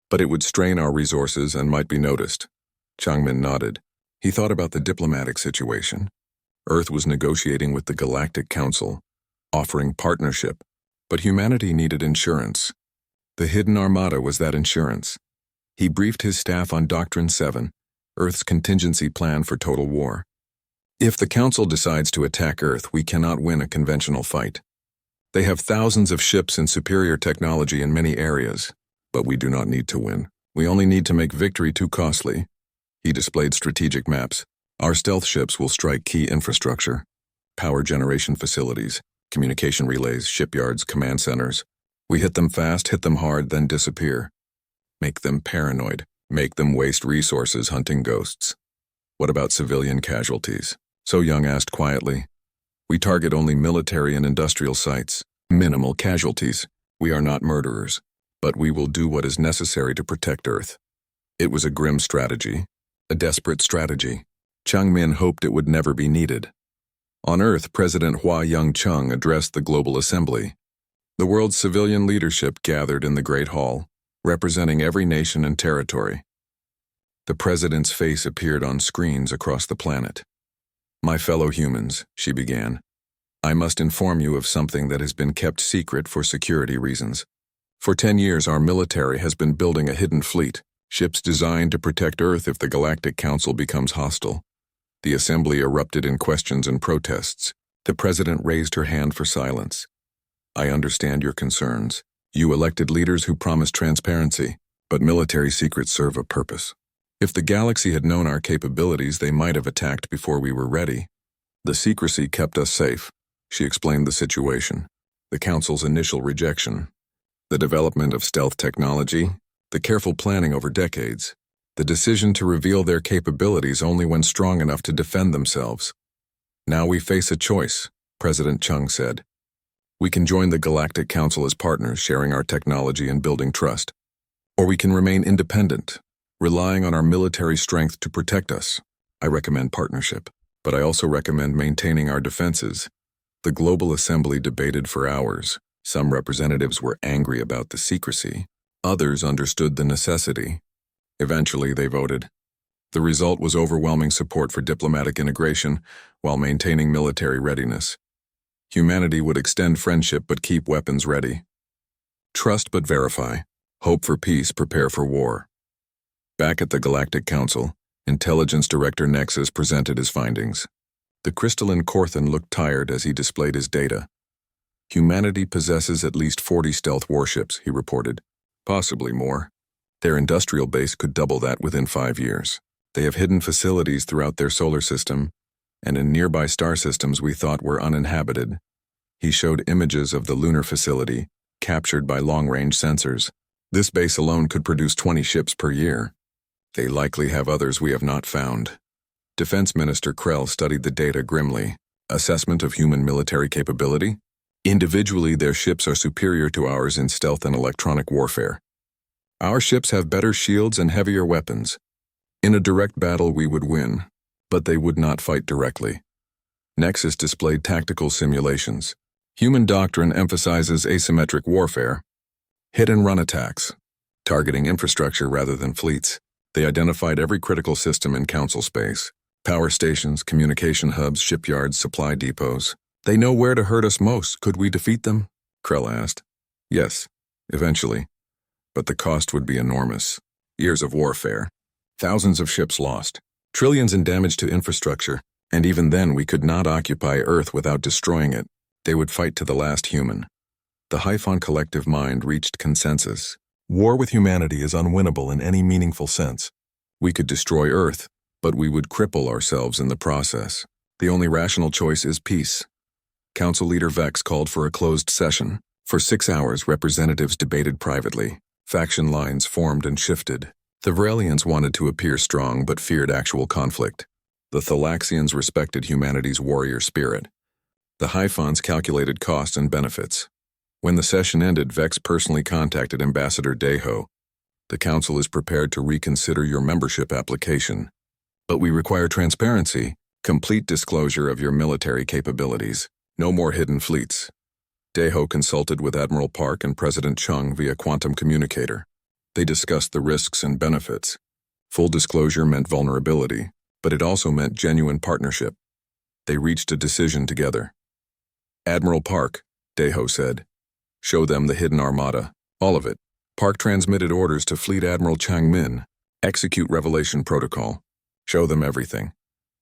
But it would strain our resources and might be noticed. Changmin nodded. He thought about the diplomatic situation. Earth was negotiating with the Galactic Council, offering partnership, but humanity needed insurance. The Hidden Armada was that insurance. He briefed his staff on Doctrine 7, Earth's contingency plan for total war. If the Council decides to attack Earth, we cannot win a conventional fight. They have thousands of ships and superior technology in many areas, but we do not need to win. We only need to make victory too costly. He displayed strategic maps. Our stealth ships will strike key infrastructure, power generation facilities, communication relays, shipyards, command centers. We hit them fast, hit them hard, then disappear. Make them paranoid. Make them waste resources hunting ghosts. What about civilian casualties? So Young asked quietly. We target only military and industrial sites. Minimal casualties. We are not murderers, but we will do what is necessary to protect Earth. It was a grim strategy, a desperate strategy. Changmin hoped it would never be needed. On Earth, President Hua Young-chung addressed the Global Assembly. The world's civilian leadership gathered in the Great Hall, representing every nation and territory. The president's face appeared on screens across the planet. My fellow humans, she began, I must inform you of something that has been kept secret for security reasons. For 10 years, our military has been building a hidden fleet, ships designed to protect Earth if the Galactic Council becomes hostile. The assembly erupted in questions and protests. The president raised her hand for silence. I understand your concerns. You elected leaders who promised transparency, but military secrets serve a purpose. If the galaxy had known our capabilities, they might have attacked before we were ready. The secrecy kept us safe. She explained the situation, the Council's initial rejection, the development of stealth technology, the careful planning over decades, the decision to reveal their capabilities only when strong enough to defend themselves. Now we face a choice, President Chung said. We can join the Galactic Council as partners, sharing our technology and building trust. Or we can remain independent, relying on our military strength to protect us. I recommend partnership, but I also recommend maintaining our defenses. The Global Assembly debated for hours. Some representatives were angry about the secrecy. Others understood the necessity. Eventually, they voted. The result was overwhelming support for diplomatic integration while maintaining military readiness. Humanity would extend friendship but keep weapons ready. Trust but verify. Hope for peace, prepare for war. Back at the Galactic Council, Intelligence Director Nexus presented his findings. The crystalline Corthan looked tired as he displayed his data. Humanity possesses at least 40 stealth warships, he reported. Possibly more. Their industrial base could double that within 5 years. They have hidden facilities throughout their solar system, and in nearby star systems we thought were uninhabited. He showed images of the lunar facility, captured by long-range sensors. This base alone could produce 20 ships per year. They likely have others we have not found. Defense Minister Krell studied the data grimly. Assessment of human military capability? Individually, their ships are superior to ours in stealth and electronic warfare. Our ships have better shields and heavier weapons. In a direct battle, we would win, but they would not fight directly. Nexus displayed tactical simulations. Human doctrine emphasizes asymmetric warfare. Hit-and-run attacks, targeting infrastructure rather than fleets. They identified every critical system in Council space. Power stations, communication hubs, shipyards, supply depots. They know where to hurt us most. Could we defeat them? Krell asked. Yes, eventually. But the cost would be enormous. Years of warfare. Thousands of ships lost. Trillions in damage to infrastructure. And even then, we could not occupy Earth without destroying it. They would fight to the last human. The HFY collective mind reached consensus. War with humanity is unwinnable in any meaningful sense. We could destroy Earth, but we would cripple ourselves in the process. The only rational choice is peace. Council Leader Vex called for a closed session. For 6 hours, representatives debated privately. Faction lines formed and shifted. The Varelians wanted to appear strong but feared actual conflict. The Thalaxians respected humanity's warrior spirit. The HFYs calculated costs and benefits. When the session ended, Vex personally contacted Ambassador Deho. The Council is prepared to reconsider your membership application. But we require transparency, complete disclosure of your military capabilities. No more hidden fleets. Deho consulted with Admiral Park and President Chung via quantum communicator. They discussed the risks and benefits. Full disclosure meant vulnerability, but it also meant genuine partnership. They reached a decision together. Admiral Park, Deho said. Show them the hidden armada. All of it. Park transmitted orders to Fleet Admiral Changmin. Execute Revelation Protocol. Show them everything.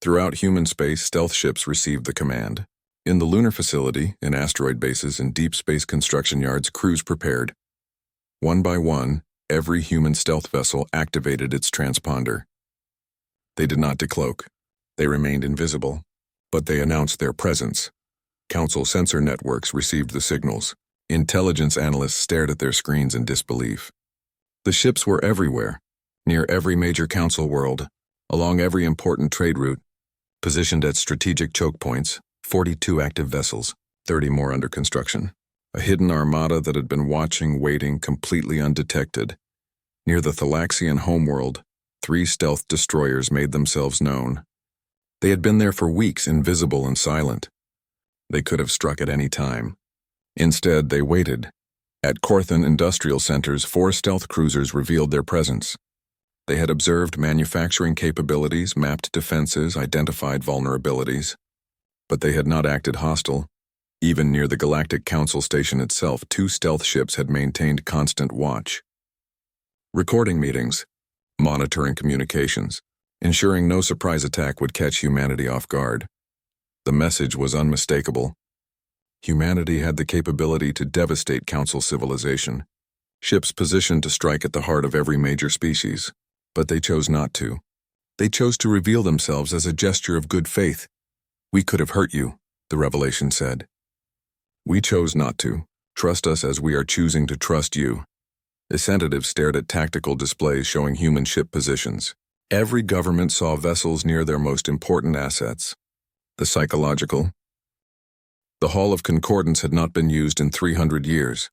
Throughout human space, stealth ships received the command. In the lunar facility, in asteroid bases, and deep space construction yards, crews prepared. One by one, every human stealth vessel activated its transponder. They did not decloak. They remained invisible. But they announced their presence. Council sensor networks received the signals. Intelligence analysts stared at their screens in disbelief. The ships were everywhere, near every major Council world, along every important trade route, positioned at strategic choke points, 42 active vessels, 30 more under construction. A hidden armada that had been watching, waiting, completely undetected. Near the Thalaxian homeworld, 3 stealth destroyers made themselves known. They had been there for weeks, invisible and silent. They could have struck at any time. Instead, they waited. At Corthan Industrial Centers, 4 stealth cruisers revealed their presence. They had observed manufacturing capabilities, mapped defenses, identified vulnerabilities. But they had not acted hostile. Even near the Galactic Council station itself, 2 stealth ships had maintained constant watch. Recording meetings, monitoring communications, ensuring no surprise attack would catch humanity off guard. The message was unmistakable. Humanity had the capability to devastate Council civilization. Ships positioned to strike at the heart of every major species. But they chose not to. They chose to reveal themselves as a gesture of good faith. We could have hurt you, the revelation said. We chose not to. Trust us as we are choosing to trust you. Ascendatives stared at tactical displays showing human ship positions. Every government saw vessels near their most important assets. The psychological. The Hall of Concordance had not been used in 300 years.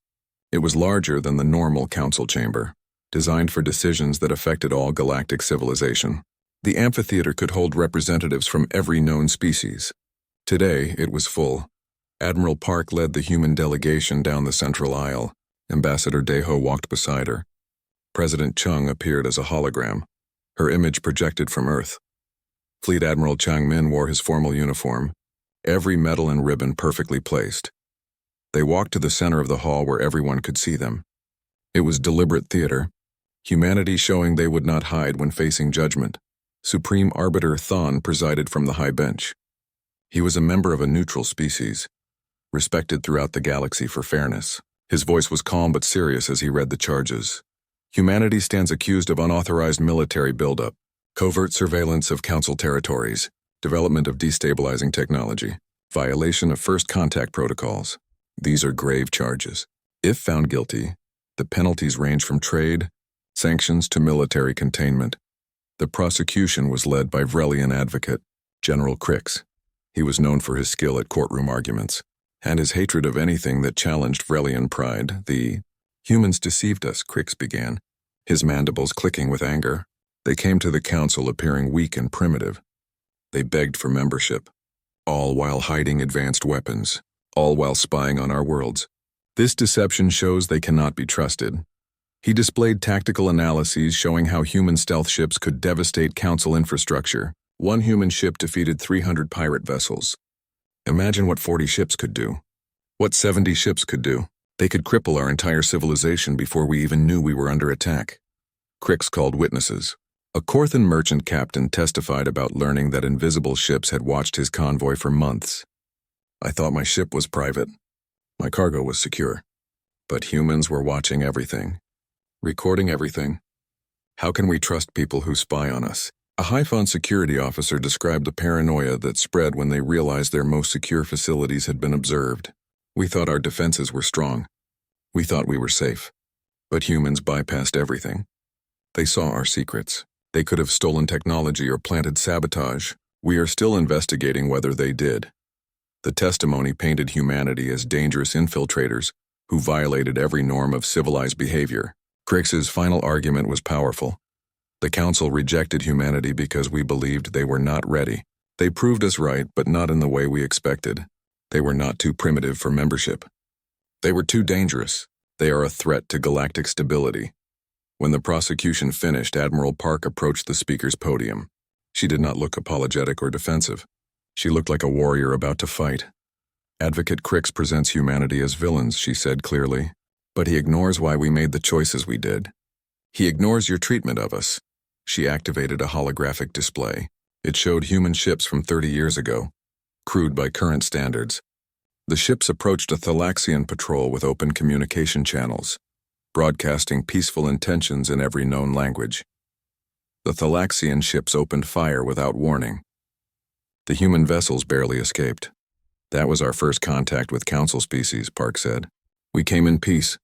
It was larger than the normal council chamber, designed for decisions that affected all galactic civilization. The amphitheater could hold representatives from every known species. Today, it was full. Admiral Park led the human delegation down the central aisle. Ambassador Deho walked beside her. President Chung appeared as a hologram, her image projected from Earth. Fleet Admiral Changmin wore his formal uniform, every medal and ribbon perfectly placed. They walked to the center of the hall where everyone could see them. It was deliberate theater, humanity showing they would not hide when facing judgment. Supreme Arbiter Thon presided from the high bench. He was a member of a neutral species, respected throughout the galaxy for fairness. His voice was calm but serious as he read the charges. Humanity stands accused of unauthorized military buildup, covert surveillance of Council territories, development of destabilizing technology, violation of first contact protocols. These are grave charges. If found guilty, the penalties range from trade, sanctions to military containment. The prosecution was led by Vrelian advocate, General Crix. He was known for his skill at courtroom arguments, and his hatred of anything that challenged Vrelian pride. The humans deceived us, Crix began, his mandibles clicking with anger. They came to the council appearing weak and primitive. They begged for membership, all while hiding advanced weapons, all while spying on our worlds. This deception shows they cannot be trusted. He displayed tactical analyses showing how human stealth ships could devastate council infrastructure. One human ship defeated 300 pirate vessels. Imagine what 40 ships could do. What 70 ships could do. They could cripple our entire civilization before we even knew we were under attack. Crix called witnesses. A Corthan merchant captain testified about learning that invisible ships had watched his convoy for months. I thought my ship was private. My cargo was secure. But humans were watching everything. Recording everything. How can we trust people who spy on us? A Hyphon security officer described the paranoia that spread when they realized their most secure facilities had been observed. We thought our defenses were strong. We thought we were safe. But humans bypassed everything. They saw our secrets. They could have stolen technology or planted sabotage. We are still investigating whether they did. The testimony painted humanity as dangerous infiltrators who violated every norm of civilized behavior. Crix's final argument was powerful. The council rejected humanity because we believed they were not ready. They proved us right, but not in the way we expected. They were not too primitive for membership. They were too dangerous. They are a threat to galactic stability. When the prosecution finished, Admiral Park approached the speaker's podium. She did not look apologetic or defensive. She looked like a warrior about to fight. Advocate Crix presents humanity as villains, she said clearly, but he ignores why we made the choices we did. He ignores your treatment of us. She activated a holographic display. It showed human ships from 30 years ago, crude by current standards. The ships approached a Thalaxian patrol with open communication channels, broadcasting peaceful intentions in every known language. The Thalaxian ships opened fire without warning. The human vessels barely escaped. That was our first contact with council species, Park said. We came in peace.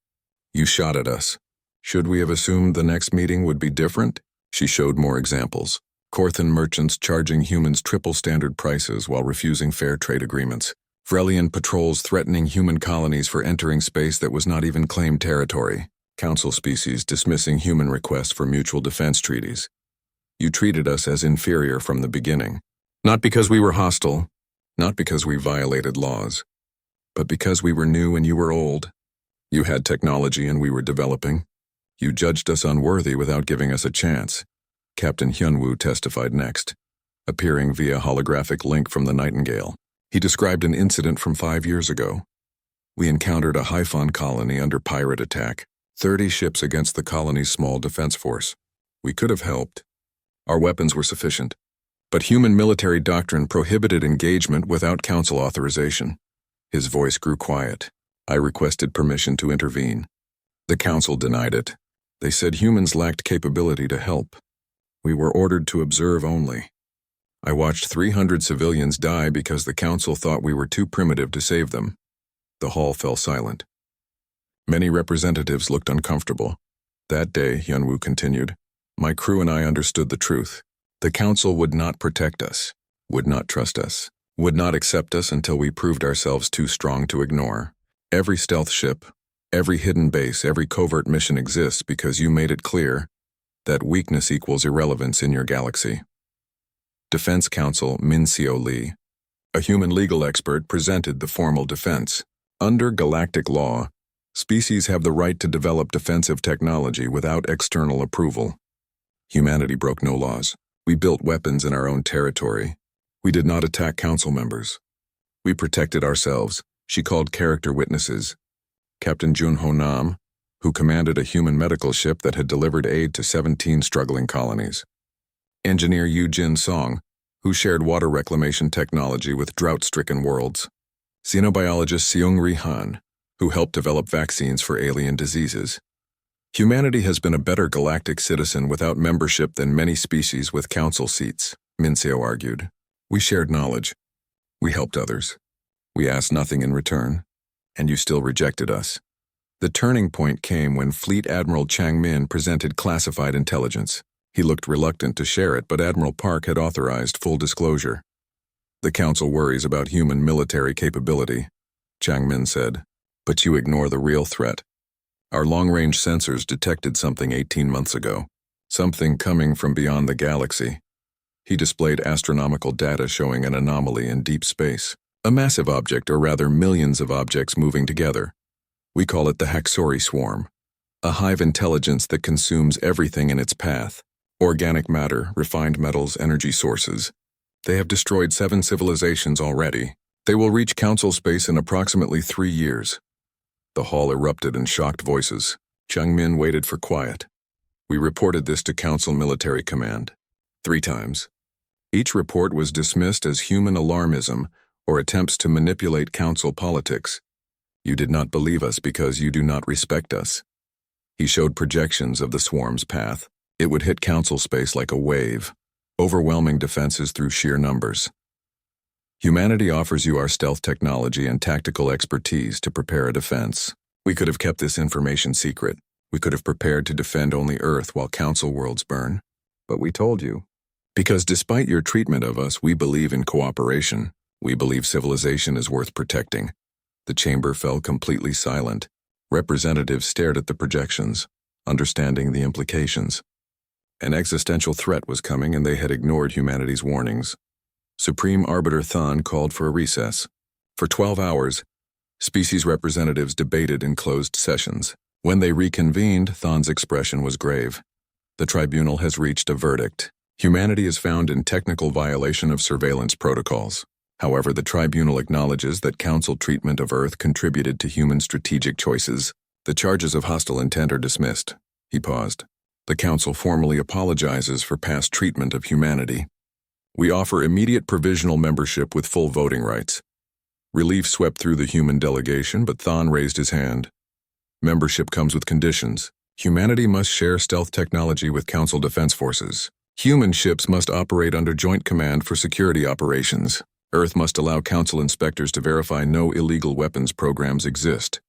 You shot at us. Should we have assumed the next meeting would be different? She showed more examples. Corthan merchants charging humans triple standard prices while refusing fair trade agreements. Vrelian patrols threatening human colonies for entering space that was not even claimed territory. Council species dismissing human requests for mutual defense treaties. You treated us as inferior from the beginning. Not because we were hostile, not because we violated laws, but because we were new and you were old. You had technology and we were developing. You judged us unworthy without giving us a chance. Captain Hyunwoo testified next, appearing via holographic link from the Nightingale. He described an incident from 5 years ago. We encountered a Hyphon colony under pirate attack, 30 ships against the colony's small defense force. We could have helped. Our weapons were sufficient. But human military doctrine prohibited engagement without council authorization. His voice grew quiet. I requested permission to intervene. The council denied it. They said humans lacked capability to help. We were ordered to observe only. I watched 300 civilians die because the council thought we were too primitive to save them. The hall fell silent. Many representatives looked uncomfortable. That day, Hyunwoo continued, my crew and I understood the truth. The council would not protect us, would not trust us, would not accept us until we proved ourselves too strong to ignore. Every stealth ship, every hidden base, every covert mission exists because you made it clear that weakness equals irrelevance in your galaxy. Defense Counsel Min Seo Lee, a human legal expert, presented the formal defense. Under galactic law, species have the right to develop defensive technology without external approval. Humanity broke no laws. We built weapons in our own territory. We did not attack council members. We protected ourselves. She called character witnesses. Captain Jun Ho Nam, who commanded a human medical ship that had delivered aid to 17 struggling colonies. Engineer Yu Jin Song, who shared water reclamation technology with drought-stricken worlds. Xenobiologist Seung Ri Han, who helped develop vaccines for alien diseases. Humanity has been a better galactic citizen without membership than many species with council seats, Min Seo argued. We shared knowledge. We helped others. We asked nothing in return, and you still rejected us. The turning point came when Fleet Admiral Chang Min presented classified intelligence. He looked reluctant to share it, but Admiral Park had authorized full disclosure. "The Council worries about human military capability," Chang Min said, "but you ignore the real threat. Our long-range sensors detected something 18 months ago, something coming from beyond the galaxy." He displayed astronomical data showing an anomaly in deep space, a massive object, or rather millions of objects moving together. We call it the HFY swarm, a hive intelligence that consumes everything in its path: organic matter, refined metals, energy sources. They have destroyed 7 civilizations already. They will reach Council space in approximately 3 years. The hall erupted in shocked voices. Chang Min waited for quiet. "We reported this to Council Military Command 3 times. Each report was dismissed as human alarmism or attempts to manipulate Council politics. You did not believe us because you do not respect us." He showed projections of the swarm's path. It would hit Council space like a wave, overwhelming defenses through sheer numbers. "Humanity offers you our stealth technology and tactical expertise to prepare a defense. We could have kept this information secret. We could have prepared to defend only Earth while Council worlds burn. But we told you. Because despite your treatment of us, we believe in cooperation. We believe civilization is worth protecting." The chamber fell completely silent. Representatives stared at the projections, understanding the implications. An existential threat was coming, and they had ignored humanity's warnings. Supreme Arbiter Thon called for a recess. For 12 hours, species representatives debated in closed sessions. When they reconvened, Thon's expression was grave. "The tribunal has reached a verdict. Humanity is found in technical violation of surveillance protocols. However, the tribunal acknowledges that Council treatment of Earth contributed to human strategic choices. The charges of hostile intent are dismissed." He paused. "The Council formally apologizes for past treatment of humanity. We offer immediate provisional membership with full voting rights." Relief swept through the human delegation, but Thon raised his hand. "Membership comes with conditions. Humanity must share stealth technology with Council defense forces. Human ships must operate under joint command for security operations. Earth must allow Council inspectors to verify no illegal weapons programs exist."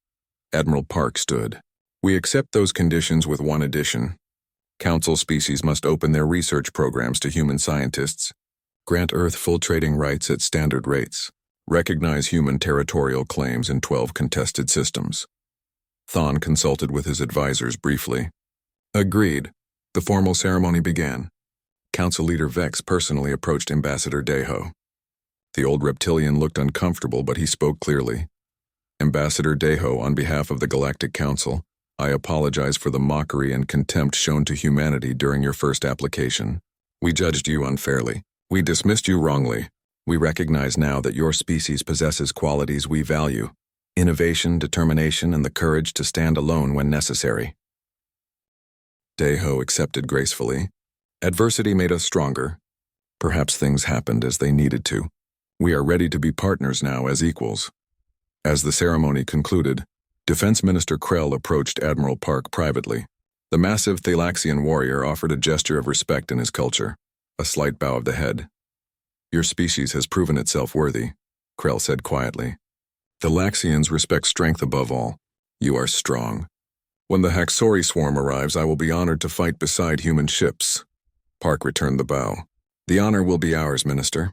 Admiral Park stood. "We accept those conditions with one addition. Council species must open their research programs to human scientists, grant Earth full trading rights at standard rates, recognize human territorial claims in 12 contested systems." Thon consulted with his advisors briefly. "Agreed." The formal ceremony began. Council Leader Vex personally approached Ambassador Deho. The old reptilian looked uncomfortable, but he spoke clearly. "Ambassador Deho, on behalf of the Galactic Council, I apologize for the mockery and contempt shown to humanity during your first application. We judged you unfairly. We dismissed you wrongly. We recognize now that your species possesses qualities we value: innovation, determination, and the courage to stand alone when necessary." Deho accepted gracefully. "Adversity made us stronger. Perhaps things happened as they needed to. We are ready to be partners now as equals." As the ceremony concluded, Defense Minister Krell approached Admiral Park privately. The massive Thalaxian warrior offered a gesture of respect in his culture, a slight bow of the head. "Your species has proven itself worthy," Krell said quietly. "Thalaxians respect strength above all. You are strong. When the HFY swarm arrives, I will be honored to fight beside human ships." Park returned the bow. "The honor will be ours, Minister.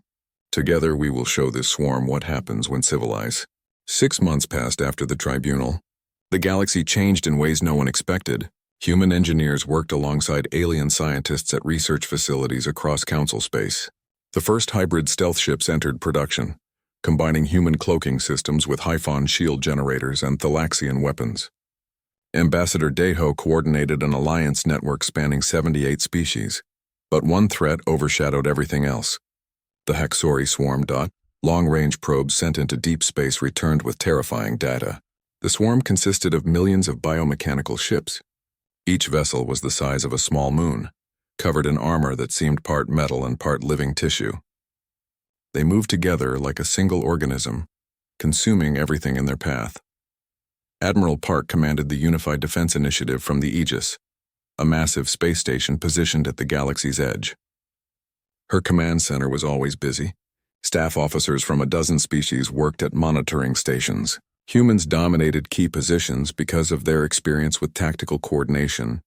Together we will show this swarm what happens when civilized." 6 months passed after the tribunal. The galaxy changed in ways no one expected. Human engineers worked alongside alien scientists at research facilities across Council space. The first hybrid stealth ships entered production, combining human cloaking systems with Hyphon shield generators and Thalaxian weapons. Ambassador Deho coordinated an alliance network spanning 78 species, but one threat overshadowed everything else. The HFY swarm. Long-range probes sent into deep space returned with terrifying data. The swarm consisted of millions of biomechanical ships. Each vessel was the size of a small moon, covered in armor that seemed part metal and part living tissue. They moved together like a single organism, consuming everything in their path. Admiral Park commanded the Unified Defense Initiative from the Aegis, a massive space station positioned at the galaxy's edge. Her command center was always busy. Staff officers from a dozen species worked at monitoring stations. Humans dominated key positions because of their experience with tactical coordination.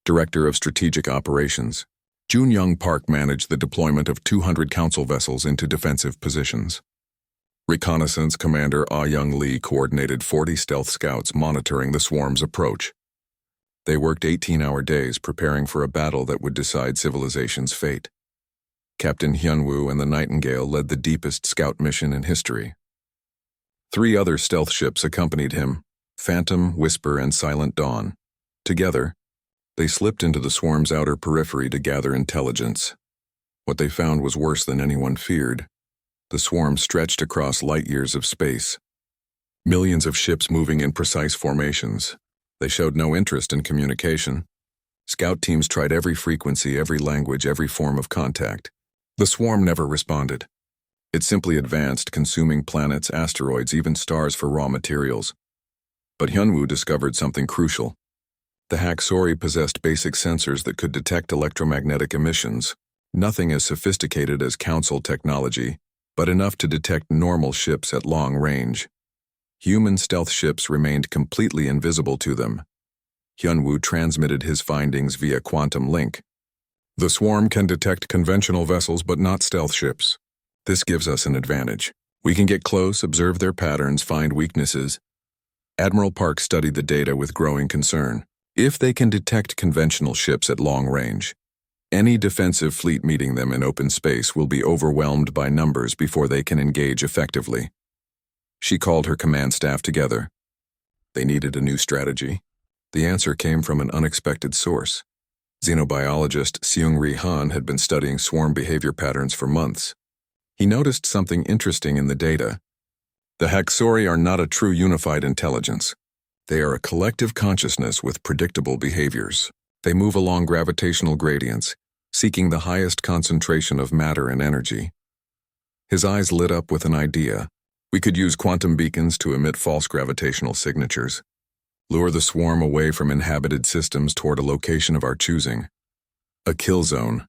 Director of Strategic Operations, Junyoung Park managed the deployment of 200 council vessels into defensive positions. Reconnaissance Commander Ah-Young Lee coordinated 40 stealth scouts monitoring the swarm's approach. They worked 18-hour days preparing for a battle that would decide civilization's fate. Captain Hyunwoo and the Nightingale led the deepest scout mission in history. 3 other stealth ships accompanied him, Phantom, Whisper, and Silent Dawn. Together, they slipped into the swarm's outer periphery to gather intelligence. What they found was worse than anyone feared. The swarm stretched across light years of space. Millions of ships moving in precise formations. They showed no interest in communication. Scout teams tried every frequency, every language, every form of contact. The swarm never responded. It simply advanced, consuming planets, asteroids, even stars for raw materials. But Hyunwoo discovered something crucial. The HFY possessed basic sensors that could detect electromagnetic emissions, nothing as sophisticated as Council technology, but enough to detect normal ships at long range. Human stealth ships remained completely invisible to them. Hyunwoo transmitted his findings via quantum link. The swarm can detect conventional vessels but not stealth ships. This gives us an advantage. We can get close, observe their patterns, find weaknesses. Admiral Park studied the data with growing concern. If they can detect conventional ships at long range, any defensive fleet meeting them in open space will be overwhelmed by numbers before they can engage effectively. She called her command staff together. They needed a new strategy. The answer came from an unexpected source. Xenobiologist Seung-Ri Han had been studying swarm behavior patterns for months. He noticed something interesting in the data. The HFY are not a true unified intelligence. They are a collective consciousness with predictable behaviors. They move along gravitational gradients, seeking the highest concentration of matter and energy. His eyes lit up with an idea. We could use quantum beacons to emit false gravitational signatures. Lure the swarm away from inhabited systems toward a location of our choosing. A kill zone,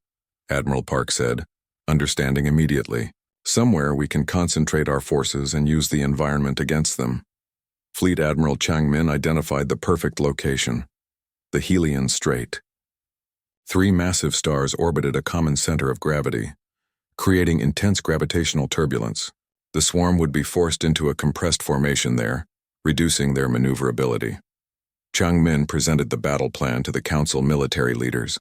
Admiral Park said, understanding immediately. Somewhere we can concentrate our forces and use the environment against them. Fleet Admiral Chang Min identified the perfect location, the Helion Strait. 3 massive stars orbited a common center of gravity, creating intense gravitational turbulence. The swarm would be forced into a compressed formation there, reducing their maneuverability. Chang Min presented the battle plan to the Council military leaders.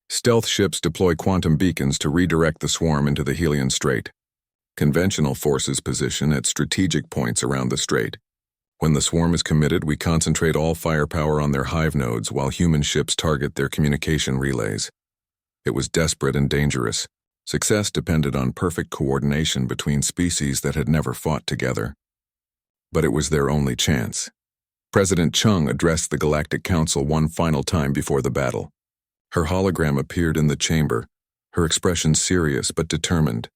Stealth ships deploy quantum beacons to redirect the swarm into the Helion Strait. Conventional forces position at strategic points around the strait. When the swarm is committed, we concentrate all firepower on their hive nodes while human ships target their communication relays. It was desperate and dangerous. Success depended on perfect coordination between species that had never fought together. But it was their only chance. President Chung addressed the Galactic Council one final time before the battle. Her hologram appeared in the chamber, her expression serious but determined.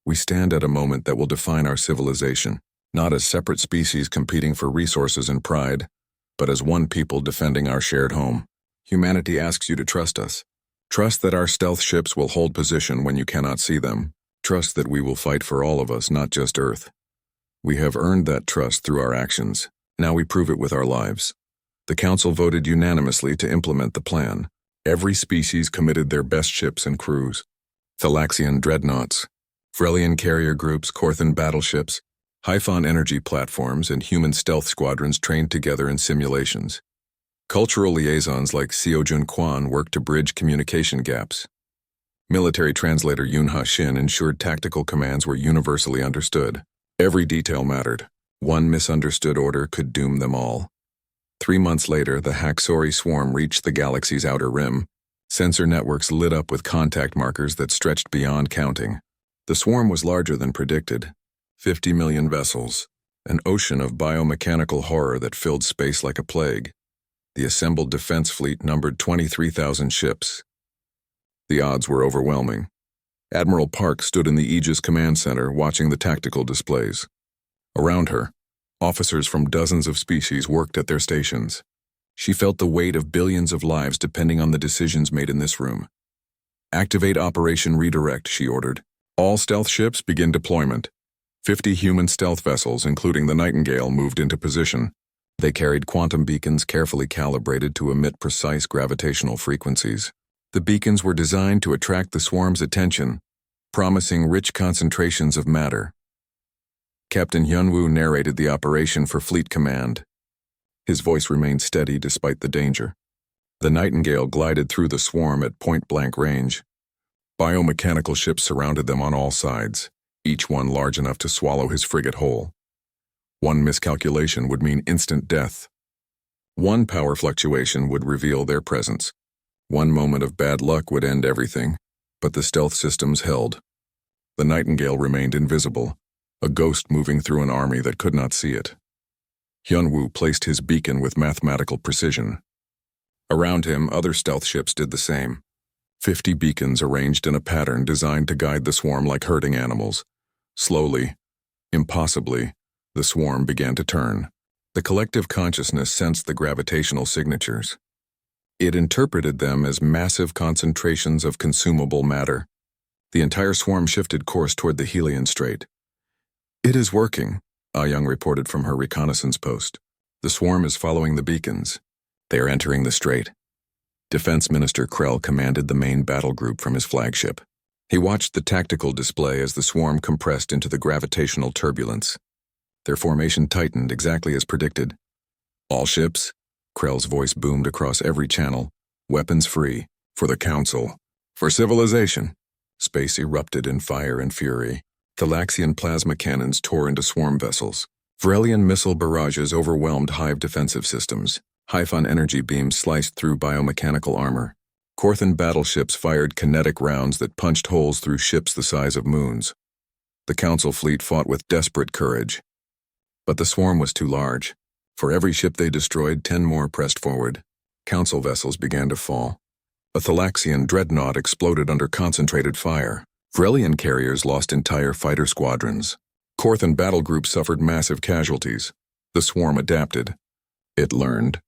We stand at a moment that will define our civilization, not as separate species competing for resources and pride, but as one people defending our shared home. Humanity asks you to trust us. Trust that our stealth ships will hold position when you cannot see them. Trust that we will fight for all of us, not just Earth. We have earned that trust through our actions. Now we prove it with our lives. The Council voted unanimously to implement the plan. Every species committed their best ships and crews. Thalaxian dreadnoughts, Frelian carrier groups, Corthan battleships, Hyphon energy platforms, and human stealth squadrons trained together in simulations. Cultural liaisons like Seojun Kwan worked to bridge communication gaps. Military translator Yoon-ha Shin ensured tactical commands were universally understood. Every detail mattered. One misunderstood order could doom them all. 3 months later, the HFY swarm reached the galaxy's outer rim. Sensor networks lit up with contact markers that stretched beyond counting. The swarm was larger than predicted. 50 million vessels, an ocean of biomechanical horror that filled space like a plague. The assembled defense fleet numbered 23,000 ships. The odds were overwhelming. Admiral Park stood in the Aegis Command Center watching the tactical displays. Around her, officers from dozens of species worked at their stations. She felt the weight of billions of lives depending on the decisions made in this room. Activate Operation Redirect, she ordered. All stealth ships begin deployment. 50 human stealth vessels, including the Nightingale, moved into position. They carried quantum beacons carefully calibrated to emit precise gravitational frequencies. The beacons were designed to attract the swarm's attention, promising rich concentrations of matter. Captain Hyunwoo narrated the operation for Fleet Command. His voice remained steady despite the danger. The Nightingale glided through the swarm at point-blank range. Biomechanical ships surrounded them on all sides, each one large enough to swallow his frigate whole. One miscalculation would mean instant death. One power fluctuation would reveal their presence. One moment of bad luck would end everything, but the stealth systems held. The Nightingale remained invisible, a ghost moving through an army that could not see it. Hyunwoo placed his beacon with mathematical precision. Around him, other stealth ships did the same. 50 beacons arranged in a pattern designed to guide the swarm like herding animals. Slowly, impossibly, the swarm began to turn. The collective consciousness sensed the gravitational signatures. It interpreted them as massive concentrations of consumable matter. The entire swarm shifted course toward the Helion Strait. "It is working," Ah-Young reported from her reconnaissance post. "The swarm is following the beacons. They are entering the strait." Defense Minister Krell commanded the main battle group from his flagship. He watched the tactical display as the swarm compressed into the gravitational turbulence. Their formation tightened exactly as predicted. "All ships," Krell's voice boomed across every channel, "weapons free, for the Council, for civilization." Space erupted in fire and fury. Thalaxian plasma cannons tore into swarm vessels. Vrelian missile barrages overwhelmed Hive defensive systems. Hyphon energy beams sliced through biomechanical armor. Korthan battleships fired kinetic rounds that punched holes through ships the size of moons. The Council fleet fought with desperate courage. But the swarm was too large. For every ship they destroyed, 10 more pressed forward. Council vessels began to fall. A Thalaxian dreadnought exploded under concentrated fire. Vrelian carriers lost entire fighter squadrons. Korthan battle groups suffered massive casualties. The swarm adapted. It learned.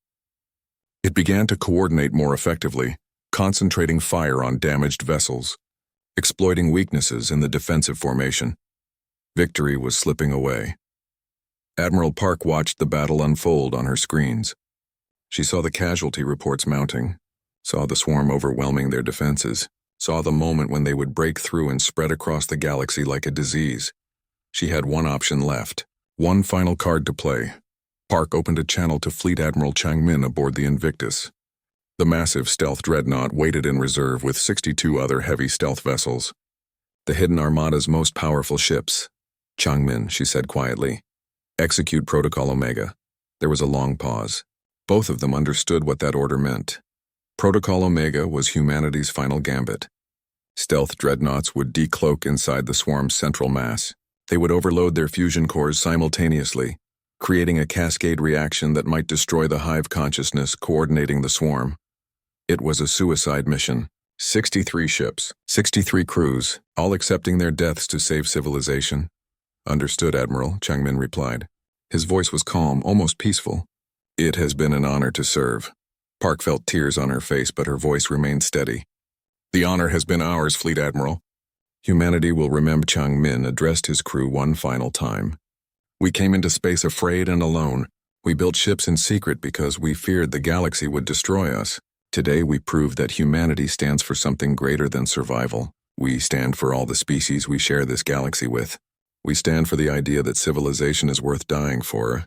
It began to coordinate more effectively, concentrating fire on damaged vessels, exploiting weaknesses in the defensive formation. Victory was slipping away. Admiral Park watched the battle unfold on her screens. She saw the casualty reports mounting, saw the swarm overwhelming their defenses, saw the moment when they would break through and spread across the galaxy like a disease. She had one option left, one final card to play. Park opened a channel to Fleet Admiral Changmin aboard the Invictus. The massive stealth dreadnought waited in reserve with 62 other heavy stealth vessels. "The Hidden Armada's most powerful ships." "Changmin," she said quietly. "Execute Protocol Omega." There was a long pause. Both of them understood what that order meant. Protocol Omega was humanity's final gambit. Stealth dreadnoughts would decloak inside the swarm's central mass. They would overload their fusion cores simultaneously, creating a cascade reaction that might destroy the Hive consciousness coordinating the swarm. It was a suicide mission. 63 ships, 63 crews, all accepting their deaths to save civilization. "Understood, Admiral," Changmin replied. His voice was calm, almost peaceful. "It has been an honor to serve." Park felt tears on her face, but her voice remained steady. "The honor has been ours, Fleet Admiral." Humanity will remember Changmin addressed his crew one final time. "We came into space afraid and alone. We built ships in secret because we feared the galaxy would destroy us. Today we proved that humanity stands for something greater than survival. We stand for all the species we share this galaxy with. We stand for the idea that civilization is worth dying for,